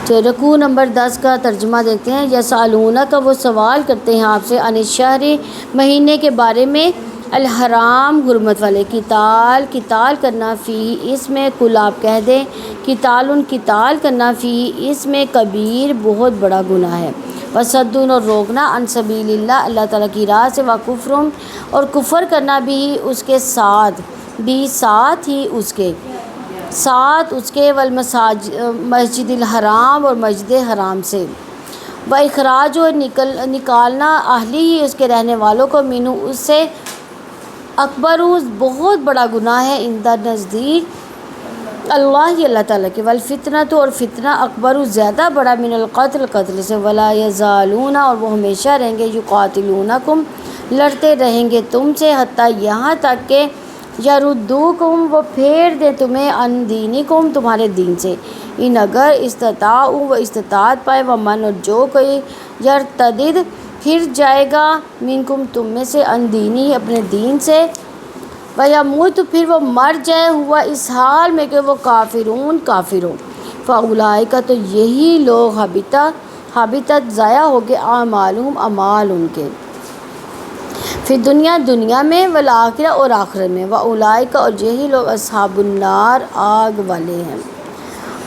تو رکوع نمبر 10 کا ترجمہ دیکھتے ہیں۔ یسألونک، وہ سوال کرتے ہیں آپ سے، عن الشہر، مہینے کے بارے میں، الحرام، حرمت والے، قتال کرنا فی، اس میں، کل آپ کہہ دیں، قتال کرنا فی، اس میں، کبیر، بہت بڑا گناہ ہے، وصد، اور روکنا، عن سبیل اللہ، اللہ تعالیٰ کی راہ سے، وکفر، اور کفر کرنا بھی اس کے ساتھ، ساتھ اس کے والمسجد الحرام، اور مسجد حرام سے، و اخراج، اور نکالنا، اہلی ہی، اس کے رہنے والوں کو، منہ، اس سے، اکبر، بہت بڑا گناہ ہے، عند، نزدیک اللہ تعالیٰ کے، والفتنۃ، اور فتنہ، اکبر، زیادہ بڑا، من القتل، قتل سے، ولا یزالون، اور وہ ہمیشہ رہیں گے، یقاتلونکم، لڑتے رہیں گے تم سے، حتیٰ، یہاں تک کہ، یردوکم، وہ پھیر دیں تمہیں، عن دینکم، تمہارے دین سے، ان، اگر، استطاعوا، وہ استطاعت پائے، ومن، اور جو کوئی، یرتدد، پھر جائے گا، منکم، تم میں سے، عن دینی، اپنے دین سے، ویموت، پھر وہ مر جائے، ہوا، اس حال میں کہ وہ کافر ہو، فاولئک، تو یہی لوگ، حبطت، ضائع ہو گئے، اعمالہم، اعمال ان کے، فی دنیا میں، والآخرہ، اور آخرت میں، واولئک، اور یہی لوگ، اصحاب النار، آگ والے ہیں،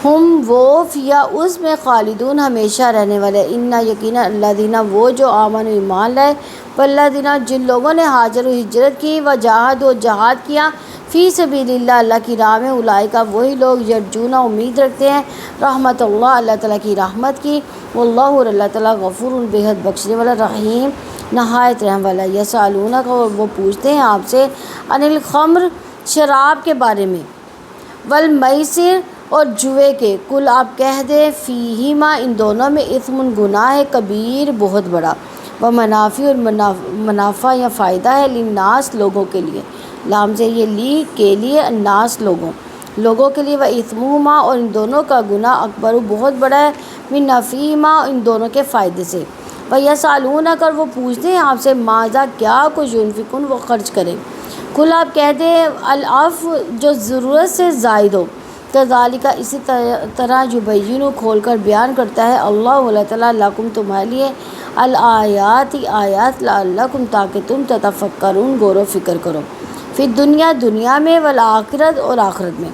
ہم، وہ، فیہا، اس میں، خالدون، ہمیشہ رہنے والے، ان، یقینا، الذین، وہ جو، آمنوا، ایمان لائے، والذین، جن لوگوں نے، ہاجروا، ہجرت کی، وجاہدوا، جہاد کیا، فی سبیل اللہ، اللہ کی راہ میں، اولئک، وہی لوگ، یرجون، امید رکھتے ہیں، رحمت اللہ، اللہ تعالیٰ کی رحمت کی، واللہ، اور اللہ تعالیٰ، غفور، بے حد بخشنے والا، رحیم، نہایت رحم والا، یسألونک، اور وہ پوچھتے ہیں آپ سے، عن الخمر، شراب کے بارے میں، والمیسر، اور جوئے کے، کل آپ کہہ دیں، فیہما، ان دونوں میں، اثم، گناہ ہے، کبیر، بہت بڑا، ومنافع، اور منافع یا فائدہ ہے، للناس، لوگوں کے لیے، لام سے، یہ لی کے لیے، الناس، لوگوں کے لیے، واثمہما، اور ان دونوں کا گناہ، اکبر، بہت بڑا ہے، من نفعہما، ان دونوں کے فائدے سے، ویسألونک، اور وہ پوچھتے ہیں آپ سے، ماذا، کیا کچھ، ينفقون، وہ خرچ کریں، کل آپ کہہ دیں، العفو، جو ضرورت سے زائد ہو، کذالک، اسی طرح، یبین، کھول کر بیان کرتا ہے، اللہ تعالیٰ، لکم، تمہارے لیے، الآیات، آیات، لعلکم، تاکہ تم، تتفکرون، غور و فکر کرو، فی دنیا میں، والآخرت، اور آخرت میں،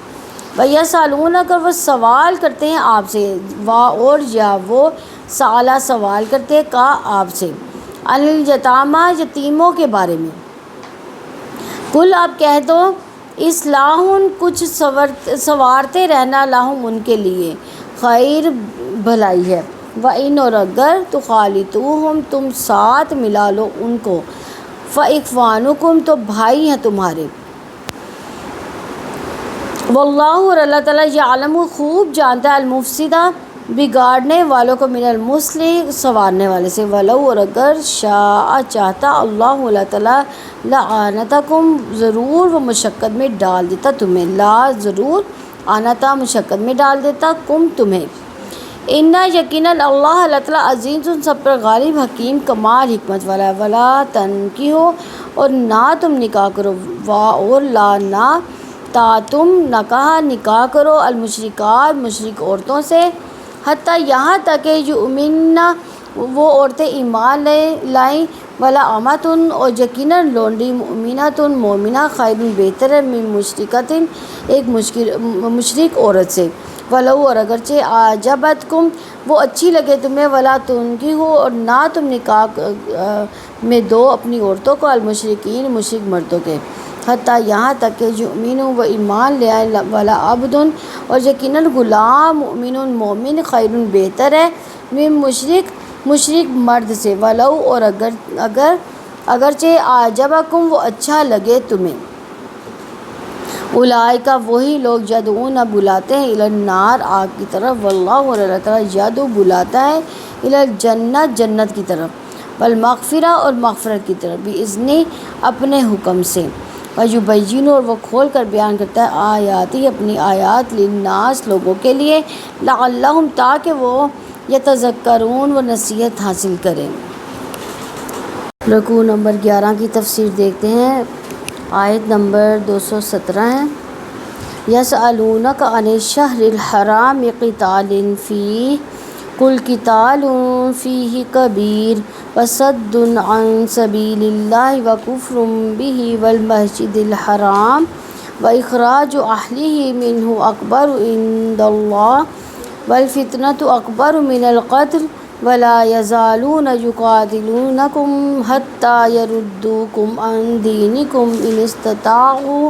ویسألونک، وہ سوال کرتے ہیں آپ سے، اور یا وہ، سوال کرتے ہیں کا آپ سے، عن الیتامی، یتیموں کے بارے میں، کل آپ کہہ دو، اصلاح، کچھ سنوارتے رہنا، لہم، ان کے لیے، خیر، بھلائی ہے، وَإِنْ، اور اگر، تخالطوہم، تم ساتھ ملا لو ان کو، فإخوانکم، تو بھائی ہیں تمہارے، واللہ، اور اللہ تعالیٰ، یعلم، خوب جانتا ہے، المفسد، بگاڑنے والوں کو، من المصلح، سنوارنے والے سے، ولو، اور اگر، شاء، چاہتا، اللہ تعالیٰ، لأعنتکم، ضرور وہ مشقت میں ڈال دیتا تمہیں، ضرور، آنتا، مشقت میں ڈال دیتا، تمہیں، ان، یقیناً، اللہ تعالیٰ، عزیز، سب پر غالب، حکیم، کمال حکمت والا ہے، ولا تنکحوا، اور نہ تم نکاح کرو، اور لا، نہ، تم نکاح کرو، المشرکات، مشرک عورتوں سے، حتیٰ، یہاں تک کہ، یؤمنن، وہ عورتیں ایمان لائیں، ولا امۃ، اور یقیناً لونڈی، مؤمنۃ، مومنہ، خیر، بہتر ہے، من مشرکۃ، ایک مشرک عورت سے، ولو، اور اگرچہ، اعجبتکم، وہ اچھی لگے تمہیں، ولا تنکحوا، اور نہ تم نکاح میں دو اپنی عورتوں کو، المشرکین، مشرک مردوں کے، حتیٰ، یہاں تک کہ، یؤمنوا، وہ ایمان لے آئے، ولا عبد، اور یقیناً غلام، مؤمن، مومن، خیر، بہتر ہے، من مشرک مرد سے، ولو، اور اگرچہ، اعجبکم، وہ اچھا لگے تمہیں، اولئک، وہی لوگ، یدعون، بلاتے ہیں، الی النار، آگ کی طرف، واللہ، اور اللہ تعالیٰ، یدعو، بلاتا ہے، الی الجنہ، جنت کی طرف، والمغفرہ، اور مغفرت کی طرف، باذنہ، اپنے حکم سے، ویبین، اور وہ کھول کر بیان کرتا ہے، آیاتی، اپنی آیات، للناس، لوگوں کے لیے، لعلہم، تاکہ وہ، یتذکرون، وہ نصیحت حاصل کریں۔ رکوع نمبر 11 کی تفسیر دیکھتے ہیں، آیت نمبر 217 ہے، یسألونک عن الشہر الحرام قتال فیہ قل قتال فیہ کبیر وصد عن سبیل اللہ وکفر بہ والمسجد الحرام واخراج اہلہ منہ اکبر عند اللہ والفتنۃ اکبر من القتل ولا یزالون یقاتلونکم حتی یردوکم عن دینکم ان استطاعوا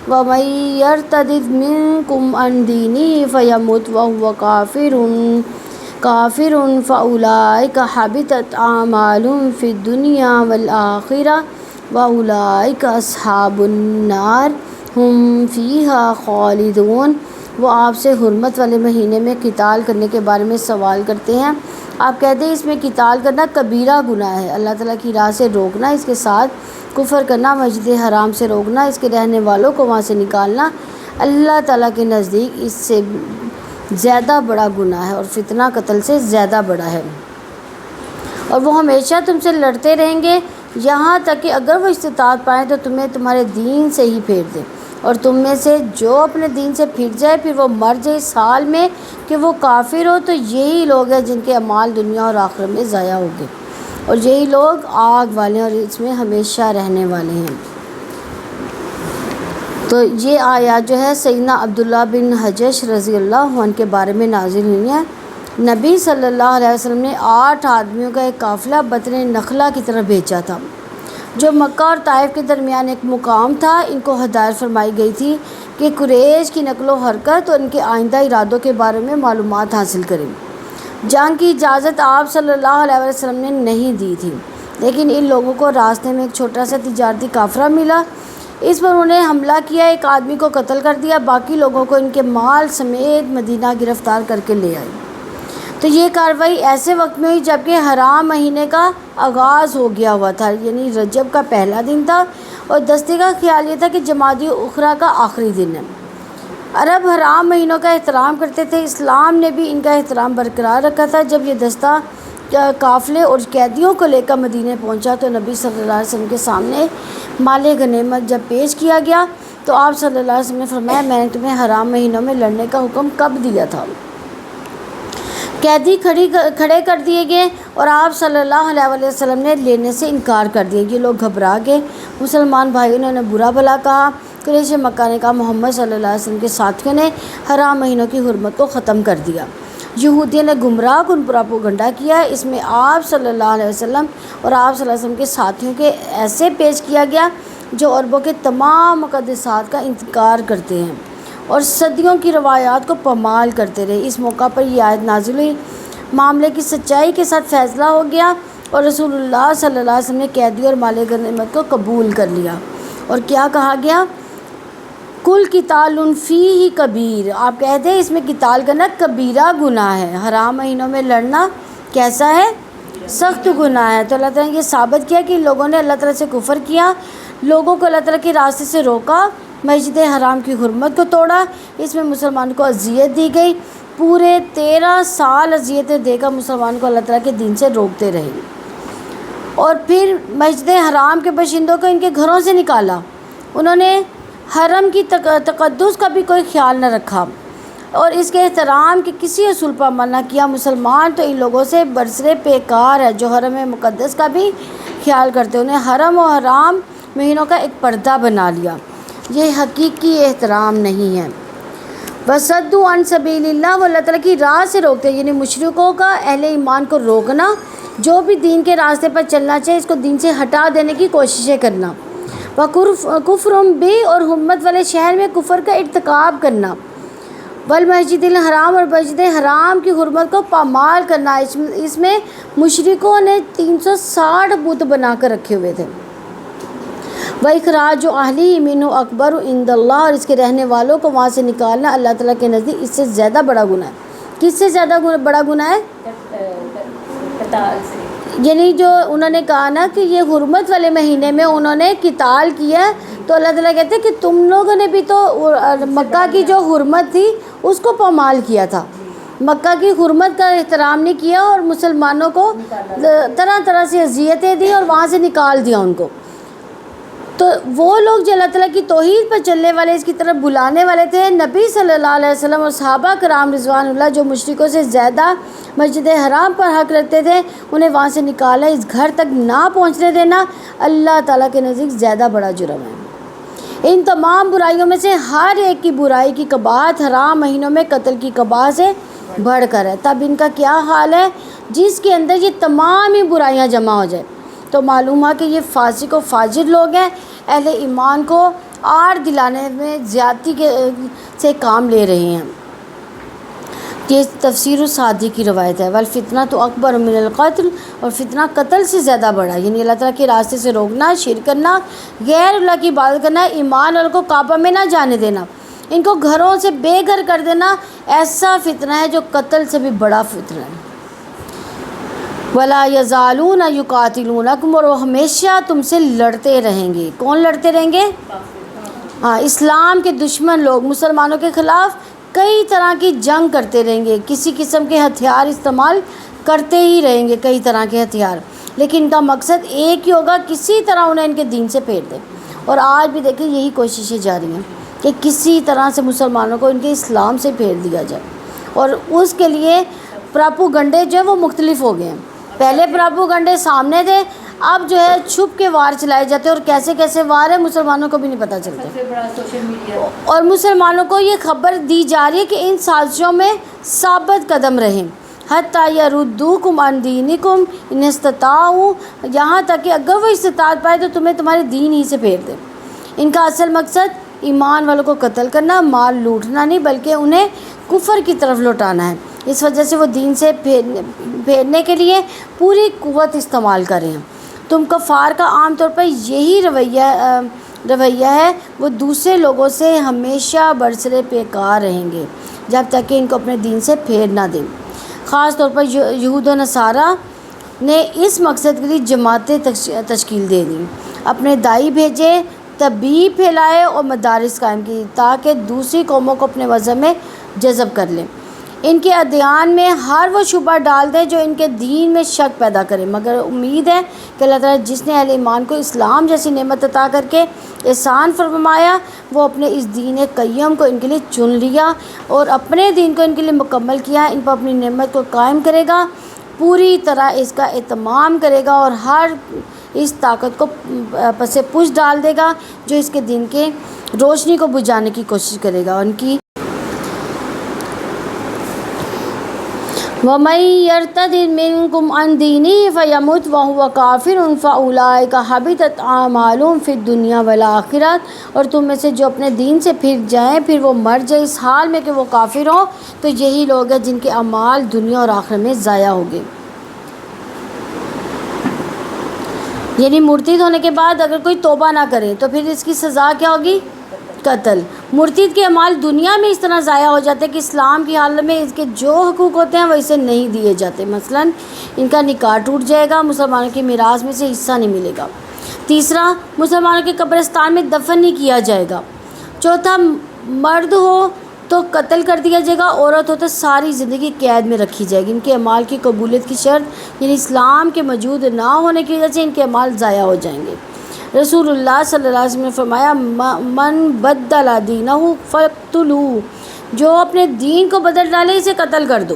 ومن یرتد منکم عن دینہ فیمت وہو کافر فاولئک حبطت اعمالہم فی الدنیا والآخرہ واولئک اصحاب النار ہم فیہا خالدون۔ وہ آپ سے حرمت والے مہینے میں قتال کرنے کے بارے میں سوال کرتے ہیں، آپ کہتے ہیں اس میں قتال کرنا کبیرہ گناہ ہے، اللہ تعالیٰ کی راہ سے روکنا، اس کے ساتھ کفر کرنا، مسجد حرام سے روکنا، اس کے رہنے والوں کو وہاں سے نکالنا اللہ تعالیٰ کے نزدیک اس سے زیادہ بڑا گناہ ہے اور فتنہ قتل سے زیادہ بڑا ہے، اور وہ ہمیشہ تم سے لڑتے رہیں گے یہاں تک کہ اگر وہ استطاعت پائیں تو تمہیں تمہارے دین سے ہی پھیر دیں، اور تم میں سے جو اپنے دین سے پھر جائے پھر وہ مر جائے اس حال میں کہ وہ کافر ہو، تو یہی لوگ ہیں جن کے اعمال دنیا اور آخرت میں ضائع ہو گئے، اور یہی لوگ آگ والے ہیں اور اس میں ہمیشہ رہنے والے ہیں۔ تو یہ آیات جو ہے سیدنا عبداللہ بن حجش رضی اللہ عنہ کے بارے میں نازل ہوئی ہیں۔ نبی صلی اللہ علیہ وسلم نے 8 آدمیوں کا ایک قافلہ بطن نخلہ کی طرف بھیجا تھا، جو مکہ اور طائف کے درمیان ایک مقام تھا۔ ان کو ہدایت فرمائی گئی تھی کہ قریش کی نقل و حرکت اور ان کے آئندہ ارادوں کے بارے میں معلومات حاصل کریں۔ جنگ کی اجازت آپ صلی اللہ علیہ وسلم نے نہیں دی تھی، لیکن ان لوگوں کو راستے میں ایک چھوٹا سا تجارتی قافلہ ملا، اس پر انہوں نے حملہ کیا، ایک آدمی کو قتل کر دیا، باقی لوگوں کو ان کے مال سمیت مدینہ گرفتار کر کے لے آئی۔ تو یہ کارروائی ایسے وقت میں ہوئی جبکہ حرام مہینے کا آغاز ہو گیا ہوا تھا، یعنی رجب کا پہلا دن تھا، اور دستے کا خیال یہ تھا کہ جمادی اخری کا آخری دن ہے۔ عرب حرام مہینوں کا احترام کرتے تھے، اسلام نے بھی ان کا احترام برقرار رکھا تھا۔ جب یہ دستہ قافلے اور قیدیوں کو لے کر مدینے پہنچا تو نبی صلی اللہ علیہ وسلم کے سامنے مال غنیمت جب پیش کیا گیا تو آپ صلی اللہ علیہ وسلم نے فرمایا، میں نے تمہیں حرام مہینوں میں لڑنے کا حکم کب دیا تھا؟ قیدی کھڑے کر دیے گئے اور آپ صلی اللہ علیہ وسلم نے لینے سے انکار کر دیا۔ یہ لوگ گھبرا گئے، مسلمان بھائیوں نے برا بھلا کہا، قریش مکہ نے کہا محمد صلی اللہ علیہ وسلم کے ساتھیوں نے حرام مہینوں کی حرمت کو ختم کر دیا۔ یہودیوں نے گمراہ کن پروپیگنڈا کیا، اس میں آپ صلی اللہ علیہ وسلم اور آپ صلی اللہ علیہ وسلم کے ساتھیوں کے ایسے پیش کیا گیا جو عربوں کے تمام مقدسات کا انکار کرتے ہیں اور صدیوں کی روایات کو پامال کرتے رہے۔ اس موقع پر یہ آیت نازل ہوئی، معاملے کی سچائی کے ساتھ فیصلہ ہو گیا اور رسول اللہ صلی اللہ علیہ وسلم نے قیدی اور مال غنیمت کو قبول کر لیا، اور کیا کہا گیا؟ کل قتال فیہ کبیر، آپ کہتے ہیں اس میں قتال کرنا کبیرہ گناہ ہے، حرام مہینوں میں لڑنا کیسا ہے؟ سخت گناہ ہے۔ تو اللہ تعالیٰ نے یہ ثابت کیا کہ لوگوں نے اللہ تعالیٰ سے کفر کیا، لوگوں کو اللہ تعالیٰ کے راستے سے روکا، مسجد حرام کی حرمت کو توڑا، اس میں مسلمان کو اذیت دی گئی، پورے 13 سال اذیتیں دے کر مسلمان کو اللہ تعالیٰ کے دین سے روکتے رہے، اور پھر مسجد حرام کے باشندوں کو ان کے گھروں سے نکالا، انہوں نے حرم کی تقدس کا بھی کوئی خیال نہ رکھا اور اس کے احترام کے کسی اصول پر عمل نہ کیا۔ مسلمان تو ان لوگوں سے برسر پیکار ہے جو حرم مقدس کا بھی خیال کرتے، انہیں حرم و حرام مہینوں کا ایک پردہ بنا لیا، یہ حقیقی احترام نہیں ہے۔ وصد عن سبیل اللہ، وہ اللہ تعالیٰ کی راہ سے روکتے، یعنی مشرکوں کا اہل ایمان کو روکنا، جو بھی دین کے راستے پر چلنا چاہے اس کو دین سے ہٹا دینے کی کوششیں کرنا، کفر بے، اور حرمت والے شہر میں کفر کا ارتکاب کرنا، والمسجد الحرام، اور مسجد حرام کی حرمت کو پامال کرنا۔ اس میں مشرکوں نے 360 بت بنا کر رکھے ہوئے تھے۔ وَإِخْرَاجُ أَهْلِهِ مِنْهُ أَكْبَرُ عِنْدَ اللَّهِ، اور اس کے رہنے والوں کو وہاں سے نکالنا اللہ تعالیٰ کے نزدیک اس سے زیادہ بڑا گناہ ہے۔ کس سے زیادہ بڑا گناہ ہے؟ یعنی جو انہوں نے کہا نا کہ یہ حرمت والے مہینے میں انہوں نے قتال کیا، تو اللہ تعالیٰ کہتے ہیں کہ تم لوگوں نے بھی تو مکہ کی جو حرمت تھی اس کو پامال کیا تھا، مکہ کی حرمت کا احترام نہیں کیا اور مسلمانوں کو طرح طرح سے اذیتیں دی اور وہاں سے نکال دیا ان کو۔ تو وہ لوگ جو اللہ تعالیٰ کی توحید پر چلنے والے، اس کی طرف بلانے والے تھے، نبی صلی اللہ علیہ وسلم اور صحابہ کرام رضوان اللہ جو مشرکوں سے زیادہ مسجد حرام پر حق رکھتے تھے، انہیں وہاں سے نکالا، اس گھر تک نہ پہنچنے دینا اللہ تعالیٰ کے نزدیک زیادہ بڑا جرم ہے۔ ان تمام برائیوں میں سے ہر ایک کی برائی کی قباحت حرام مہینوں میں قتل کی قباحت سے بڑھ کر ہے۔ تب ان کا کیا حال ہے جس کے اندر یہ تمام ہی برائیاں جمع ہو جائیں۔ تو معلوم ہے کہ یہ فاسق و فاجر لوگ ہیں، اہل ایمان کو آڑ دلانے میں زیادتی سے کام لے رہے ہیں۔ یہ تفسیر السعدی کی روایت ہے۔ والفتنہ تو اکبر من القتل، اور فتنہ قتل سے زیادہ بڑا، یعنی اللہ تعالیٰ کے راستے سے روکنا، شرک کرنا، غیر اللہ کی عبادت کرنا، ایمان والوں کو کعبہ میں نہ جانے دینا، ان کو گھروں سے بے گھر کر دینا، ایسا فتنہ ہے جو قتل سے بھی بڑا فتنہ ہے۔ وَلَا يَزَالُونَ يُقَاتِلُونَكُمْ، اور وہ ہمیشہ تم سے لڑتے رہیں گے۔ کون لڑتے رہیں گے؟ اسلام کے دشمن لوگ مسلمانوں کے خلاف کئی طرح کی جنگ کرتے رہیں گے، کسی قسم کے ہتھیار استعمال کرتے ہی رہیں گے، کئی طرح کے ہتھیار، لیکن ان کا مقصد ایک ہی ہوگا، کسی طرح انہیں ان کے دین سے پھیر دے۔ اور آج بھی دیکھیں یہی کوششیں جاری ہیں کہ کسی طرح سے مسلمانوں کو ان کے اسلام سے پھیر دیا جائے، اور اس کے لیے پراپوگنڈے جو ہے وہ مختلف ہو گئے ہیں۔ پہلے پراپوگنڈے سامنے تھے، اب جو ہے چھپ کے وار چلائے جاتے ہیں، اور کیسے کیسے وار ہے مسلمانوں کو بھی نہیں پتہ چلتا، اور مسلمانوں کو یہ خبر دی جا رہی ہے کہ ان سازشوں میں ثابت قدم رہیں، حتیٰ یردوکم عن دینکم ان استطاعوا، یہاں تک کہ اگر وہ استطاعت پائے تو تمہیں تمہارے دین ہی سے پھیر دیں۔ ان کا اصل مقصد ایمان والوں کو قتل کرنا، مال لوٹنا نہیں، بلکہ انہیں کفر کی طرف لوٹانا ہے۔ اس وجہ سے وہ دین سے پھیرنے کے لیے پوری قوت استعمال کریں۔ تم کفار کا عام طور پر یہی رویہ ہے، وہ دوسرے لوگوں سے ہمیشہ برسرے پیکار رہیں گے جب تک کہ ان کو اپنے دین سے پھیر نہ دیں۔ خاص طور پر یہود و نصارہ نے اس مقصد کے لیے جماعتیں تشکیل دے دیں، اپنے داعی بھیجے، تبلیغ پھیلائے اور مدارس قائم کی تاکہ دوسری قوموں کو اپنے مذہب میں جذب کر لیں۔ ان کے ادیان میں ہر وہ شبہ ڈال دیں جو ان کے دین میں شک پیدا کرے، مگر امید ہے کہ اللہ تعالیٰ جس نے اہل ایمان کو اسلام جیسی نعمت عطا کر کے احسان فرمایا، وہ اپنے اس دین قیم کو ان کے لیے چن لیا اور اپنے دین کو ان کے لیے مکمل کیا، ان پر اپنی نعمت کو قائم کرے گا، پوری طرح اس کا اہتمام کرے گا اور ہر اس طاقت کو پس پش ڈال دے گا جو اس کے دین کے روشنی کو بجھانے کی کوشش کرے گا۔ ان کی وَمَن يَرْتَدِدْ مِنكُمْ عَن دِينِهِ فَيَمُتْ وَهُوَ كَافِرٌ فَأُولَٰئِكَ حَبِطَتْ أَعْمَالُهُمْ فِي الدُّنْيَا وَالْآخِرَةِ، اور تم میں سے جو اپنے دین سے پھر جائیں پھر وہ مر جائے اس حال میں کہ وہ کافر ہوں، تو یہی لوگ ہیں جن کے اعمال دنیا اور آخرت میں ضائع ہو گئے۔ یعنی مرتد ہونے کے بعد اگر کوئی توبہ نہ کرے تو پھر اس کی سزا کیا ہوگی؟ قتل۔ مرتد کے اعمال دنیا میں اس طرح ضائع ہو جاتے ہیں کہ اسلام کی حالت میں اس کے جو حقوق ہوتے ہیں وہ اسے نہیں دیے جاتے، مثلا ان کا نکاح ٹوٹ جائے گا، مسلمانوں کی میراث میں سے حصہ نہیں ملے گا۔ تیسرا، مسلمانوں کے قبرستان میں دفن نہیں کیا جائے گا۔ چوتھا، مرد ہو تو قتل کر دیا جائے گا، عورت ہو تو ساری زندگی قید میں رکھی جائے گی۔ ان کے اعمال کی قبولیت کی شرط یعنی اسلام کے موجود نہ ہونے کی وجہ سے ان کے اعمال ضائع ہو جائیں گے۔ رسول اللہ صلی اللہ علیہ وسلم نے فرمایا من بدل دینہ فاقتلوہ، جو اپنے دین کو بدل ڈالے اسے قتل کر دو۔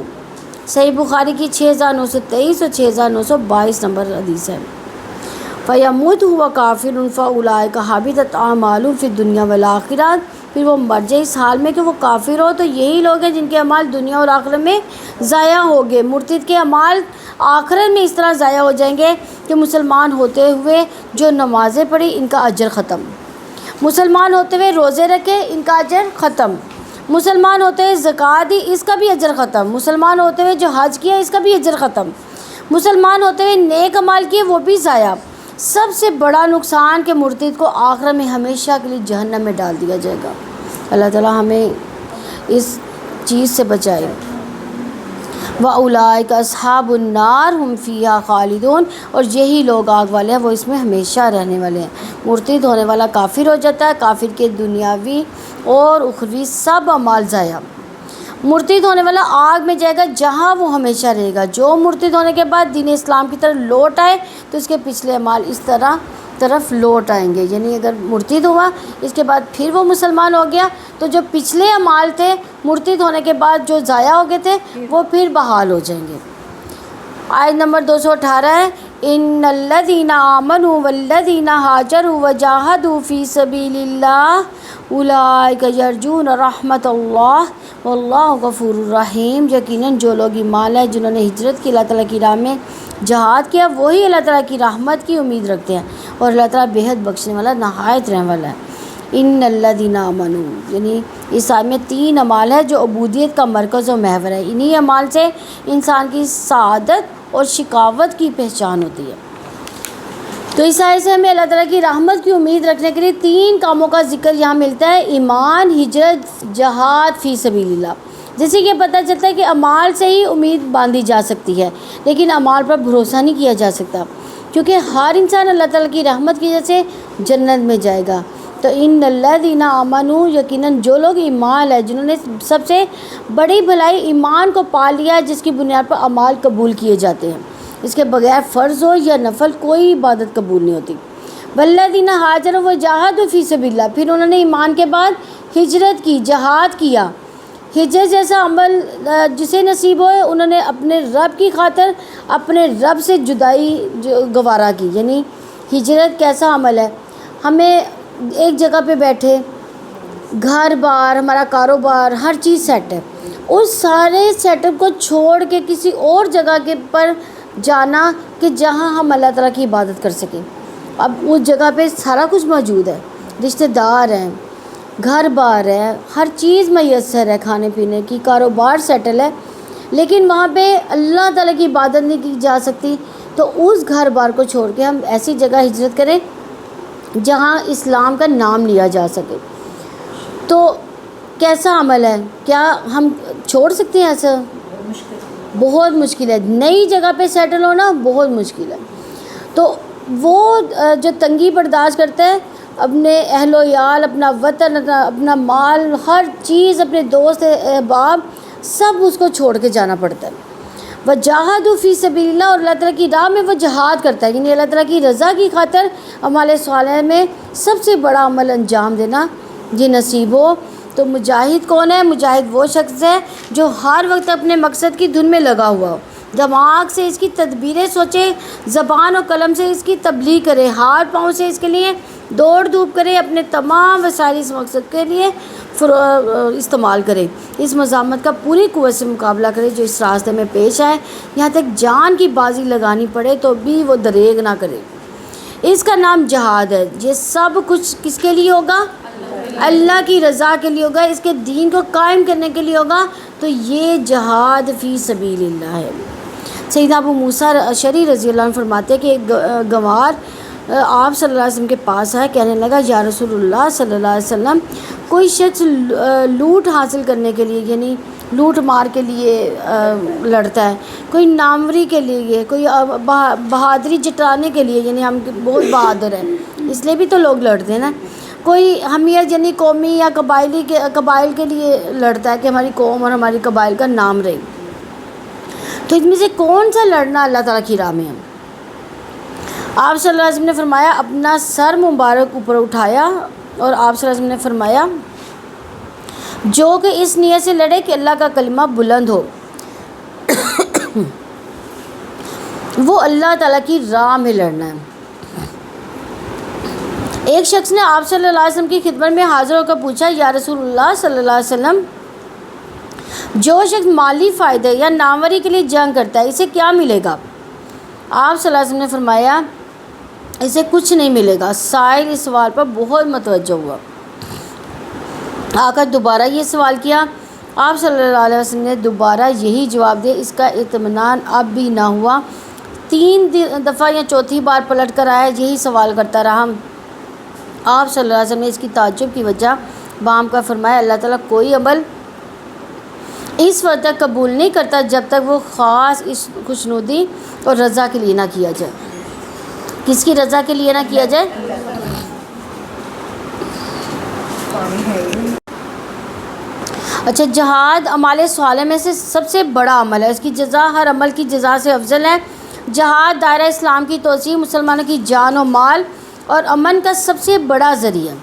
صحیح بخاری کی 6923 اور 6922 نمبر حدیث ہے۔ فَيَمُتْ هُوَ كَافِرٌ فَأُولَٰئِكَ حَبِطَتْ أَعْمَالُهُمْ فِي الدُّنْيَا وَالْآخِرَةِ، پھر وہ مر جائے اس حال میں کہ وہ کافر ہو، تو یہی لوگ ہیں جن کے اعمال دنیا اور آخرت میں ضائع ہو گئے۔ مرتد کے اعمال آخرت میں اس طرح ضائع ہو جائیں گے کہ مسلمان ہوتے ہوئے جو نمازیں پڑھی ان کا اجر ختم، مسلمان ہوتے ہوئے روزے رکھے ان کا اجر ختم، مسلمان ہوتے ہوئے زکوٰۃ دی اس کا بھی اجر ختم، مسلمان ہوتے ہوئے جو حج کیا اس کا بھی اجر ختم، مسلمان ہوتے ہوئے نیک اعمال کیے وہ بھی ضائع۔ سب سے بڑا نقصان کہ مرتد کو آخرت میں ہمیشہ کے لیے جہنم میں ڈال دیا جائے گا۔ اللہ تعالیٰ ہمیں اس چیز سے بچائے۔ وَأُولَٰئِكَ أَصْحَابُ النَّارِ هُمْ فِيهَا خَالِدُونَ، اور یہی لوگ آگ والے ہیں، وہ اس میں ہمیشہ رہنے والے ہیں۔ مرتد ہونے والا کافر ہو جاتا ہے، کافر کے دنیاوی اور اخروی سب اعمال ضائع۔ مرتد ہونے والا آگ میں جائے گا جہاں وہ ہمیشہ رہے گا۔ جو مرتد ہونے کے بعد دین اسلام کی طرف لوٹ آئے تو اس کے پچھلے اعمال اس طرح طرف لوٹ آئیں گے. یعنی اگر مرتد ہوا اس کے بعد پھر وہ مسلمان ہو گیا تو جو پچھلے اعمال تھے مرتد ہونے کے بعد جو ضائع ہو گئے تھے وہ پھر بحال ہو جائیں گے. آیت نمبر 218 ہے ان الذین آمنوا والذین ہاجروا وجاہدوا فی سبیل اللہ اولئک یرجون رحمت اللہ واللہ غفور الرحیم. یقیناً جو لوگ ایمان لائے جنہوں نے ہجرت کی اللہ تعالیٰ کی راہ میں جہاد کیا وہی اللہ تعالیٰ کی رحمت کی امید رکھتے ہیں اور اللہ تعالیٰ بےحد بخشنے والا نہایت رحم والا ہے. ان الذین آمنوا یعنی اس آیت میں 3 اعمال ہے جو عبودیت کا مرکز و محور ہے. انہی اعمال سے انسان کی سعادت اور شقاوت کی پہچان ہوتی ہے. تو اس آیت سے ہمیں اللہ تعالیٰ کی رحمت کی امید رکھنے کے لیے 3 کاموں کا ذکر یہاں ملتا ہے: ایمان، ہجرت، جہاد فی سبیل اللہ. جیسے کہ پتہ چلتا ہے کہ اعمال سے ہی امید باندھی جا سکتی ہے لیکن اعمال پر بھروسہ نہیں کیا جا سکتا کیونکہ ہر انسان اللہ تعالیٰ کی رحمت کی وجہ سے جنت میں جائے گا. تو ان الذین آمنوا یقیناً جو لوگ ایمان ہے جنہوں نے سب سے بڑی بھلائی ایمان کو پا لیا جس کی بنیاد پر اعمال قبول کیے جاتے ہیں. اس کے بغیر فرض ہو یا نفل کوئی عبادت قبول نہیں ہوتی. والذین ہاجروا وجاہدوا فی سبیل اللہ پھر انہوں نے ایمان کے بعد ہجرت کی، جہاد کیا. ہجرت جیسا عمل جسے نصیب ہوئے انہوں نے اپنے رب کی خاطر اپنے رب سے جدائی گوارا کی. یعنی ہجرت کیسا عمل ہے؟ ہمیں ایک جگہ پہ بیٹھے، گھر بار، ہمارا کاروبار، ہر چیز سیٹ ہے، اس سارے سیٹ اپ کو چھوڑ کے کسی اور جگہ کے پر جانا کہ جہاں ہم اللہ تعالیٰ کی عبادت کر سکیں. اب اس جگہ پہ سارا کچھ موجود ہے، رشتہ دار ہیں، گھر بار ہے، ہر چیز میسر ہے، کھانے پینے کی، کاروبار سیٹل ہے، لیکن وہاں پہ اللہ تعالیٰ کی عبادت نہیں کی جا سکتی. تو اس گھر بار کو چھوڑ کے ہم ایسی جگہ ہجرت کریں جہاں اسلام کا نام لیا جا سکے. تو کیسا عمل ہے؟ کیا ہم چھوڑ سکتے ہیں ایسا؟ بہت مشکل ہے. نئی جگہ پہ سیٹل ہونا بہت مشکل ہے. تو وہ جو تنگی برداشت کرتا ہے اپنے اہل و عیال، اپنا وطن، اپنا مال، ہر چیز، اپنے دوست احباب، سب اس کو چھوڑ کے جانا پڑتا ہے. وجاہدوا فی سبیل اللہ اور اللہ تعالیٰ کی راہ میں وہ جہاد کرتا ہے. یعنی اللہ تعالیٰ کی رضا کی خاطر اعمال صالحہ میں سب سے بڑا عمل انجام دینا یہ نصیب ہو. تو مجاہد کون ہے؟ مجاہد وہ شخص ہے جو ہر وقت اپنے مقصد کی دھن میں لگا ہوا ہو، دماغ سے اس کی تدبیریں سوچے، زبان اور قلم سے اس کی تبلیغ کرے، ہاتھ پاؤں سے اس کے لیے دوڑ دھوپ کرے، اپنے تمام وسائل اس مقصد کے لیے استعمال کرے، اس مزاحمت کا پوری قوت سے مقابلہ کرے جو اس راستے میں پیش آئے، یہاں تک جان کی بازی لگانی پڑے تو بھی وہ دریغ نہ کرے. اس کا نام جہاد ہے. یہ سب کچھ کس کے لیے ہوگا؟ اللہ کی رضا کے لیے ہوگا، اس کے دین کو قائم کرنے کے لیے ہوگا. تو یہ جہاد فی سبیل اللہ ہے. سیدنا ابو موسیٰ اشعری رضی اللہ عنہ فرماتے ہیں کہ ایک گنوار آپ صلی اللہ علیہ وسلم کے پاس آئے، کہنے لگا یا رسول اللہ صلی اللہ علیہ وسلم، کوئی شخص لوٹ حاصل کرنے کے لیے یعنی لوٹ مار کے لیے لڑتا ہے، کوئی ناموری کے لیے، کوئی بہادری جتانے کے لیے، یعنی ہم بہت بہادر ہیں اس لیے بھی تو لوگ لڑتے ہیں نا، کوئی حمیت یعنی قومی یا قبائل کے لیے لڑتا ہے کہ ہماری قوم اور ہماری قبائل کا نام رہے. تو ان میں سے کون سا لڑنا اللہ تعالیٰ کی راہ میں ہے؟ آپ صلی اللہ علیہ وسلم نے فرمایا اپنا سر مبارک اوپر اٹھایا اور آپ صلی اللہ علیہ وسلم نے فرمایا جو کہ اس نیت سے لڑے کہ اللہ کا کلمہ بلند ہو وہ اللہ تعالیٰ کی راہ میں لڑنا ہے. ایک شخص نے آپ صلی اللہ علیہ وسلم کی خدمت میں حاضر ہو کر پوچھا یا رسول اللہ صلی اللہ علیہ وسلم، جو شخص مالی فائدے یا ناموری کے لیے جنگ کرتا ہے اسے کیا ملے گا؟ آپ صلی اللہ علیہ وسلم نے فرمایا اسے کچھ نہیں ملے گا. سائل اس سوال پر بہت متوجہ ہوا، آ کر دوبارہ یہ سوال کیا. آپ صلی اللہ علیہ وسلم نے دوبارہ یہی جواب دیا. اس کا اطمینان اب بھی نہ ہوا. 3 دفعہ یا چوتھی بار پلٹ کر آیا، یہی سوال کرتا رہا. آپ صلی اللہ علیہ وسلم نے اس کی تعجب کی وجہ بیان کا فرمایا اللہ تعالیٰ کوئی عمل اس وقت تک قبول نہیں کرتا جب تک وہ خاص اس خوشنودی اور رضا کے لیے نہ کیا جائے. کس کی رضا کے لیے نہ کیا جائے؟ اچھا، جہاد اعمال صالحہ میں سے سب سے بڑا عمل ہے. اس کی جزا ہر عمل کی جزا سے افضل ہے. جہاد دائرہ اسلام کی توسیع، مسلمانوں کی جان و مال اور امن کا سب سے بڑا ذریعہ۔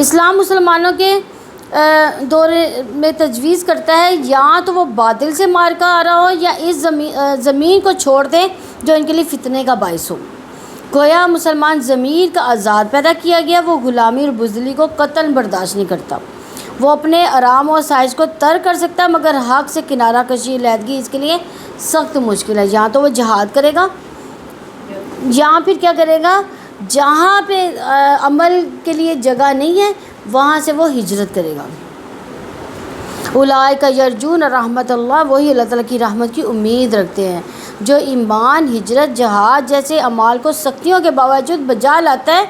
اسلام مسلمانوں کے دور میں تجویز کرتا ہے یا تو وہ باطل سے معرکہ آ رہا ہو یا اس زمین کو چھوڑ دیں جو ان کے لیے فتنے کا باعث ہو۔ گویا مسلمان ضمیر کا آزاد پیدا کیا گیا، وہ غلامی اور بزدلی کو قطعاً برداشت نہیں کرتا۔ وہ اپنے آرام و آسائش کو ترک کر سکتا ہے مگر حق سے کنارہ کشی علیحدگی اس کے لیے سخت مشکل ہے۔ یا تو وہ جہاد کرے گا یا پھر کیا کرے گا، جہاں پہ عمل کے لیے جگہ نہیں ہے وہاں سے وہ ہجرت کرے گا۔ اولئک یرجون رحمت اللہ، وہی اللہ تعالیٰ کی رحمت کی امید رکھتے ہیں جو ایمان، ہجرت، جہاد جیسے اعمال کو سختیوں کے باوجود بجا لاتا ہے،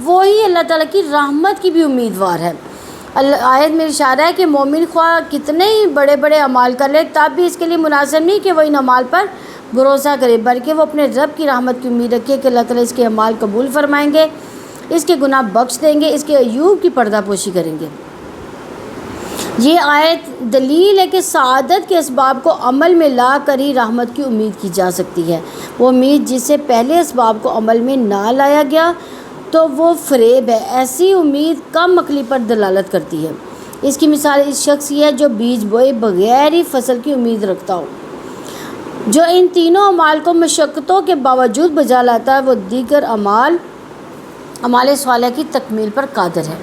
وہی اللہ تعالیٰ کی رحمت کی بھی امیدوار ہے۔ آیت میں اشارہ ہے کہ مومن خواہ کتنے ہی بڑے بڑے اعمال کر لے تب بھی اس کے لیے مناسب نہیں کہ وہ ان اعمال پر بھروسہ کرے، بلکہ وہ اپنے رب کی رحمت کی امید رکھے کہ اللہ تعالیٰ اس کے اعمال قبول فرمائیں گے، اس کے گناہ بخش دیں گے، اس کے عیوب کی پردہ پوشی کریں گے۔ یہ آیت دلیل ہے کہ سعادت کے اسباب کو عمل میں لا کر ہی رحمت کی امید کی جا سکتی ہے۔ وہ امید جس سے پہلے اسباب کو عمل میں نہ لایا گیا تو وہ فریب ہے۔ ایسی امید کم عقلی پر دلالت کرتی ہے۔ اس کی مثال اس شخص کی ہے جو بیج بوئے بغیر ہی فصل کی امید رکھتا ہو۔ جو ان تینوں اعمال کو مشقتوں کے باوجود بجا لاتا ہے وہ دیگر اعمال صالحہ کی تکمیل پر قادر ہے۔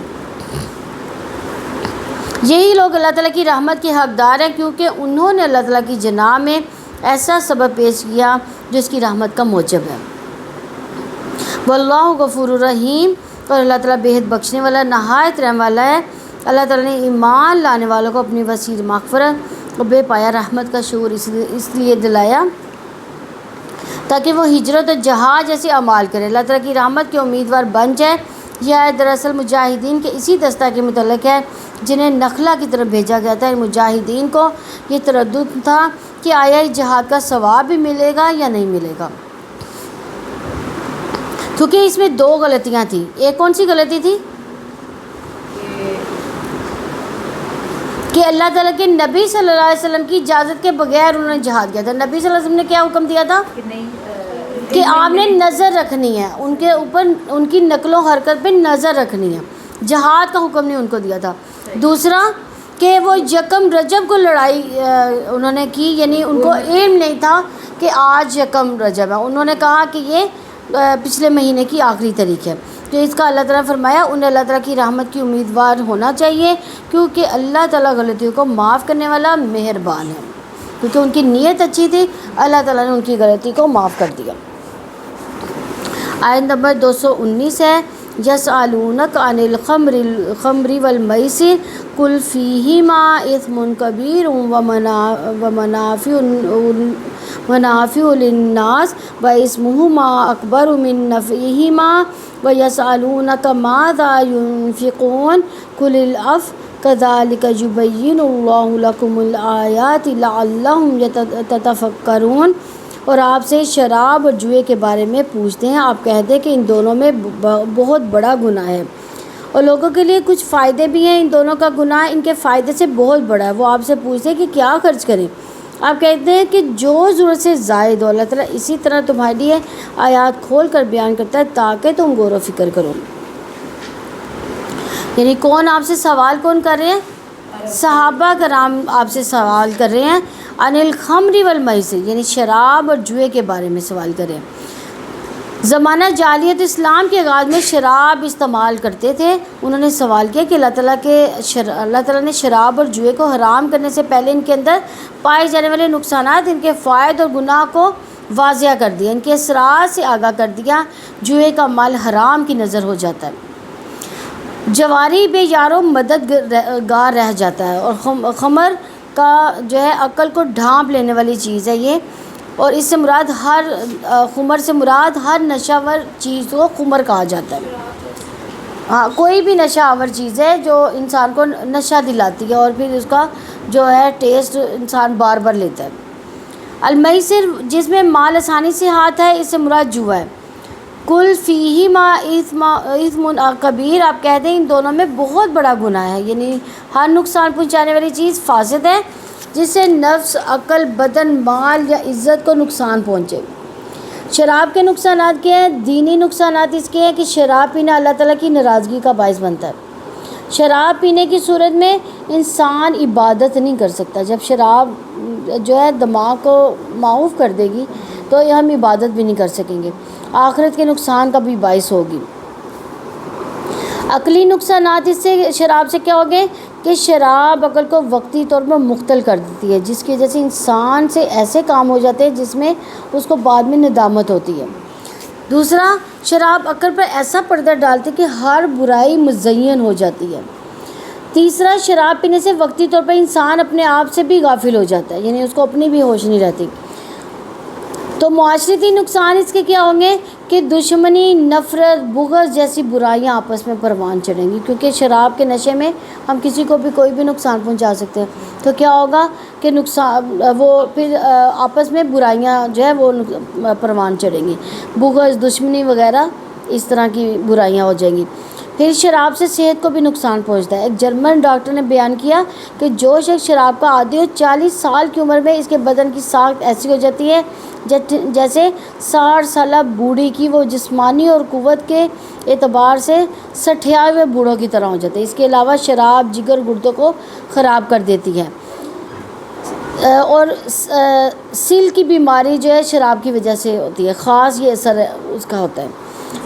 یہی لوگ اللہ تعالیٰ کی رحمت کے حقدار ہیں کیونکہ انہوں نے اللہ تعالیٰ کی جناح میں ایسا سبب پیش کیا جو اس کی رحمت کا موجب ہے۔ واللہ غفور الرحیم، اور اللہ تعالیٰ بےحد بخشنے والا نہایت رحم والا ہے۔ اللہ تعالیٰ نے ایمان لانے والوں کو اپنی وسیع مغفرت اور بے پایا رحمت کا شعور اس لیے دلایا تاکہ وہ ہجرت اور جہاد جیسے اعمال کرے، اللہ تعالیٰ کی رحمت کے امیدوار بن جائے۔ یہ آیت دراصل مجاہدین کے اسی دستہ کے متعلق ہے جنہیں نخلا کی طرف بھیجا گیا تھا۔ مجاہدین کو یہ تردد تھا کہ آیا جہاد کا ثواب بھی ملے گا یا نہیں ملے گا، کیونکہ اس میں دو غلطیاں تھیں۔ ایک کون سی غلطی تھی کہ اللہ تعالیٰ کے نبی صلی اللہ علیہ وسلم کی اجازت کے بغیر انہوں نے جہاد کیا تھا۔ نبی صلی اللہ علیہ وسلم نے کیا حکم دیا تھا کہ آپ نے نظر رکھنی ہے ان کے اوپر، ان کی نقل و حرکت پہ نظر رکھنی ہے، جہاد کا حکم نہیں ان کو دیا تھا۔ دوسرا کہ وہ یکم رجب کو لڑائی انہوں نے کی، یعنی ان کو علم نہیں تھا کہ آج یکم رجب ہے، انہوں نے کہا کہ یہ پچھلے مہینے کی آخری تاریخ ہے۔ تو اس کا اللہ تعالیٰ فرمایا انہیں اللہ تعالیٰ کی رحمت کی امیدوار ہونا چاہیے کیونکہ اللہ تعالیٰ غلطیوں کو معاف کرنے والا مہربان ہے، کیونکہ ان کی نیت اچھی تھی، اللہ تعالیٰ نے ان کی غلطی کو معاف کر دیا۔ آیت نمبر 219 ہے یسألونک عن الخمر والمیسر قل فیہما اثم کبیر ومنافع للناس واسمہما اکبر من نفعہما ویسألونک ماذا ينفقون قل العفو کذالک یبین اللہ لکم الآیات لعلہم یتفکرون۔ اور آپ سے شراب اور جوئے کے بارے میں پوچھتے ہیں، آپ کہتے ہیں کہ ان دونوں میں بہت بڑا گناہ ہے اور لوگوں کے لیے کچھ فائدے بھی ہیں، ان دونوں کا گناہ ان کے فائدے سے بہت بڑا ہے۔ وہ آپ سے پوچھتے ہیں کہ کیا خرچ کریں، آپ کہتے ہیں کہ جو ضرورت سے زائد ہو۔ اللہ تعالیٰ اسی طرح تمہارے لیے آیات کھول کر بیان کرتا ہے تاکہ تم غور و فکر کرو۔ یعنی کون آپ سے سوال کون کر رہے ہیں؟ صحابہ کرام آپ سے سوال کر رہے ہیں عن الخمر والمیسر، یعنی شراب اور جوئے کے بارے میں سوال کریں۔ زمانہ جاہلیت اسلام کے آغاز میں شراب استعمال کرتے تھے۔ انہوں نے سوال کیا کہ اللہ تعالیٰ نے شراب اور جوئے کو حرام کرنے سے پہلے ان کے اندر پائے جانے والے نقصانات، ان کے فوائد اور گناہ کو واضح کر دیا، ان کے اثرات سے آگاہ کر دیا۔ جوئے کا مال حرام کی نظر ہو جاتا ہے، جواری بے یارو مددگار رہ جاتا ہے، اور خمر کا جو ہے عقل کو ڈھانپ لینے والی چیز ہے یہ، اور اس سے مراد خمر سے مراد ہر نشہ ور چیز کو خمر کہا جاتا ہے۔ ہاں، کوئی بھی نشہ آور چیز ہے جو انسان کو نشہ دلاتی ہے اور پھر اس کا جو ہے ٹیسٹ انسان بار بار لیتا ہے۔ المیسر جس میں مال آسانی سے ہاتھ ہے، اس سے مراد جوا ہے۔ کل فیہما اثم کبیر، آپ کہتے ہیں ان دونوں میں بہت بڑا گناہ ہے، یعنی ہر نقصان پہنچانے والی چیز فاسد ہے جس سے نفس، عقل، بدن، مال یا عزت کو نقصان پہنچے۔ شراب کے نقصانات کیا ہیں؟ دینی نقصانات اس کے ہیں کہ شراب پینا اللہ تعالیٰ کی ناراضگی کا باعث بنتا ہے. شراب پینے کی صورت میں انسان عبادت نہیں کر سکتا. جب شراب جو ہے دماغ کو معوف کر دے گی تو ہم عبادت بھی نہیں کر سکیں گے. آخرت کے نقصان کا بھی باعث ہوگی. عقلی نقصانات اس سے شراب سے کیا ہو گئے کہ شراب عقل کو وقتی طور پر مختل کر دیتی ہے، جس کی وجہ سے انسان سے ایسے کام ہو جاتے ہیں جس میں اس کو بعد میں ندامت ہوتی ہے. دوسرا، شراب عقل پر ایسا پردہ ڈالتی ہے کہ ہر برائی مزین ہو جاتی ہے. تیسرا، شراب پینے سے وقتی طور پر انسان اپنے آپ سے بھی غافل ہو جاتا ہے، یعنی اس کو اپنی بھی ہوش نہیں رہتی. تو معاشرتی نقصان اس کے کیا ہوں گے کہ دشمنی، نفرت، بغض جیسی برائیاں آپس میں پروان چڑھیں گی، کیونکہ شراب کے نشے میں ہم کسی کو بھی کوئی بھی نقصان پہنچا سکتے ہیں. تو کیا ہوگا کہ نقصان وہ پھر آپس میں برائیاں جو ہے وہ پروان چڑھیں گی، بغض، دشمنی وغیرہ اس طرح کی برائیاں ہو جائیں گی. پھر شراب سے صحت کو بھی نقصان پہنچتا ہے. ایک جرمن ڈاکٹر نے بیان کیا کہ جو شخص شراب کا عادی ہو 40 سال کی عمر میں اس کے بدن کی ساخت ایسی ہو جاتی ہے جیسے 60 سالہ بوڑھی کی. وہ جسمانی اور قوت کے اعتبار سے 60ویں بوڑھوں کی طرح ہو جاتے ہیں. اس کے علاوہ شراب جگر گردوں کو خراب کر دیتی ہے، اور سل کی بیماری جو ہے شراب کی وجہ سے ہوتی ہے، خاص یہ اثر اس کا ہوتا ہے.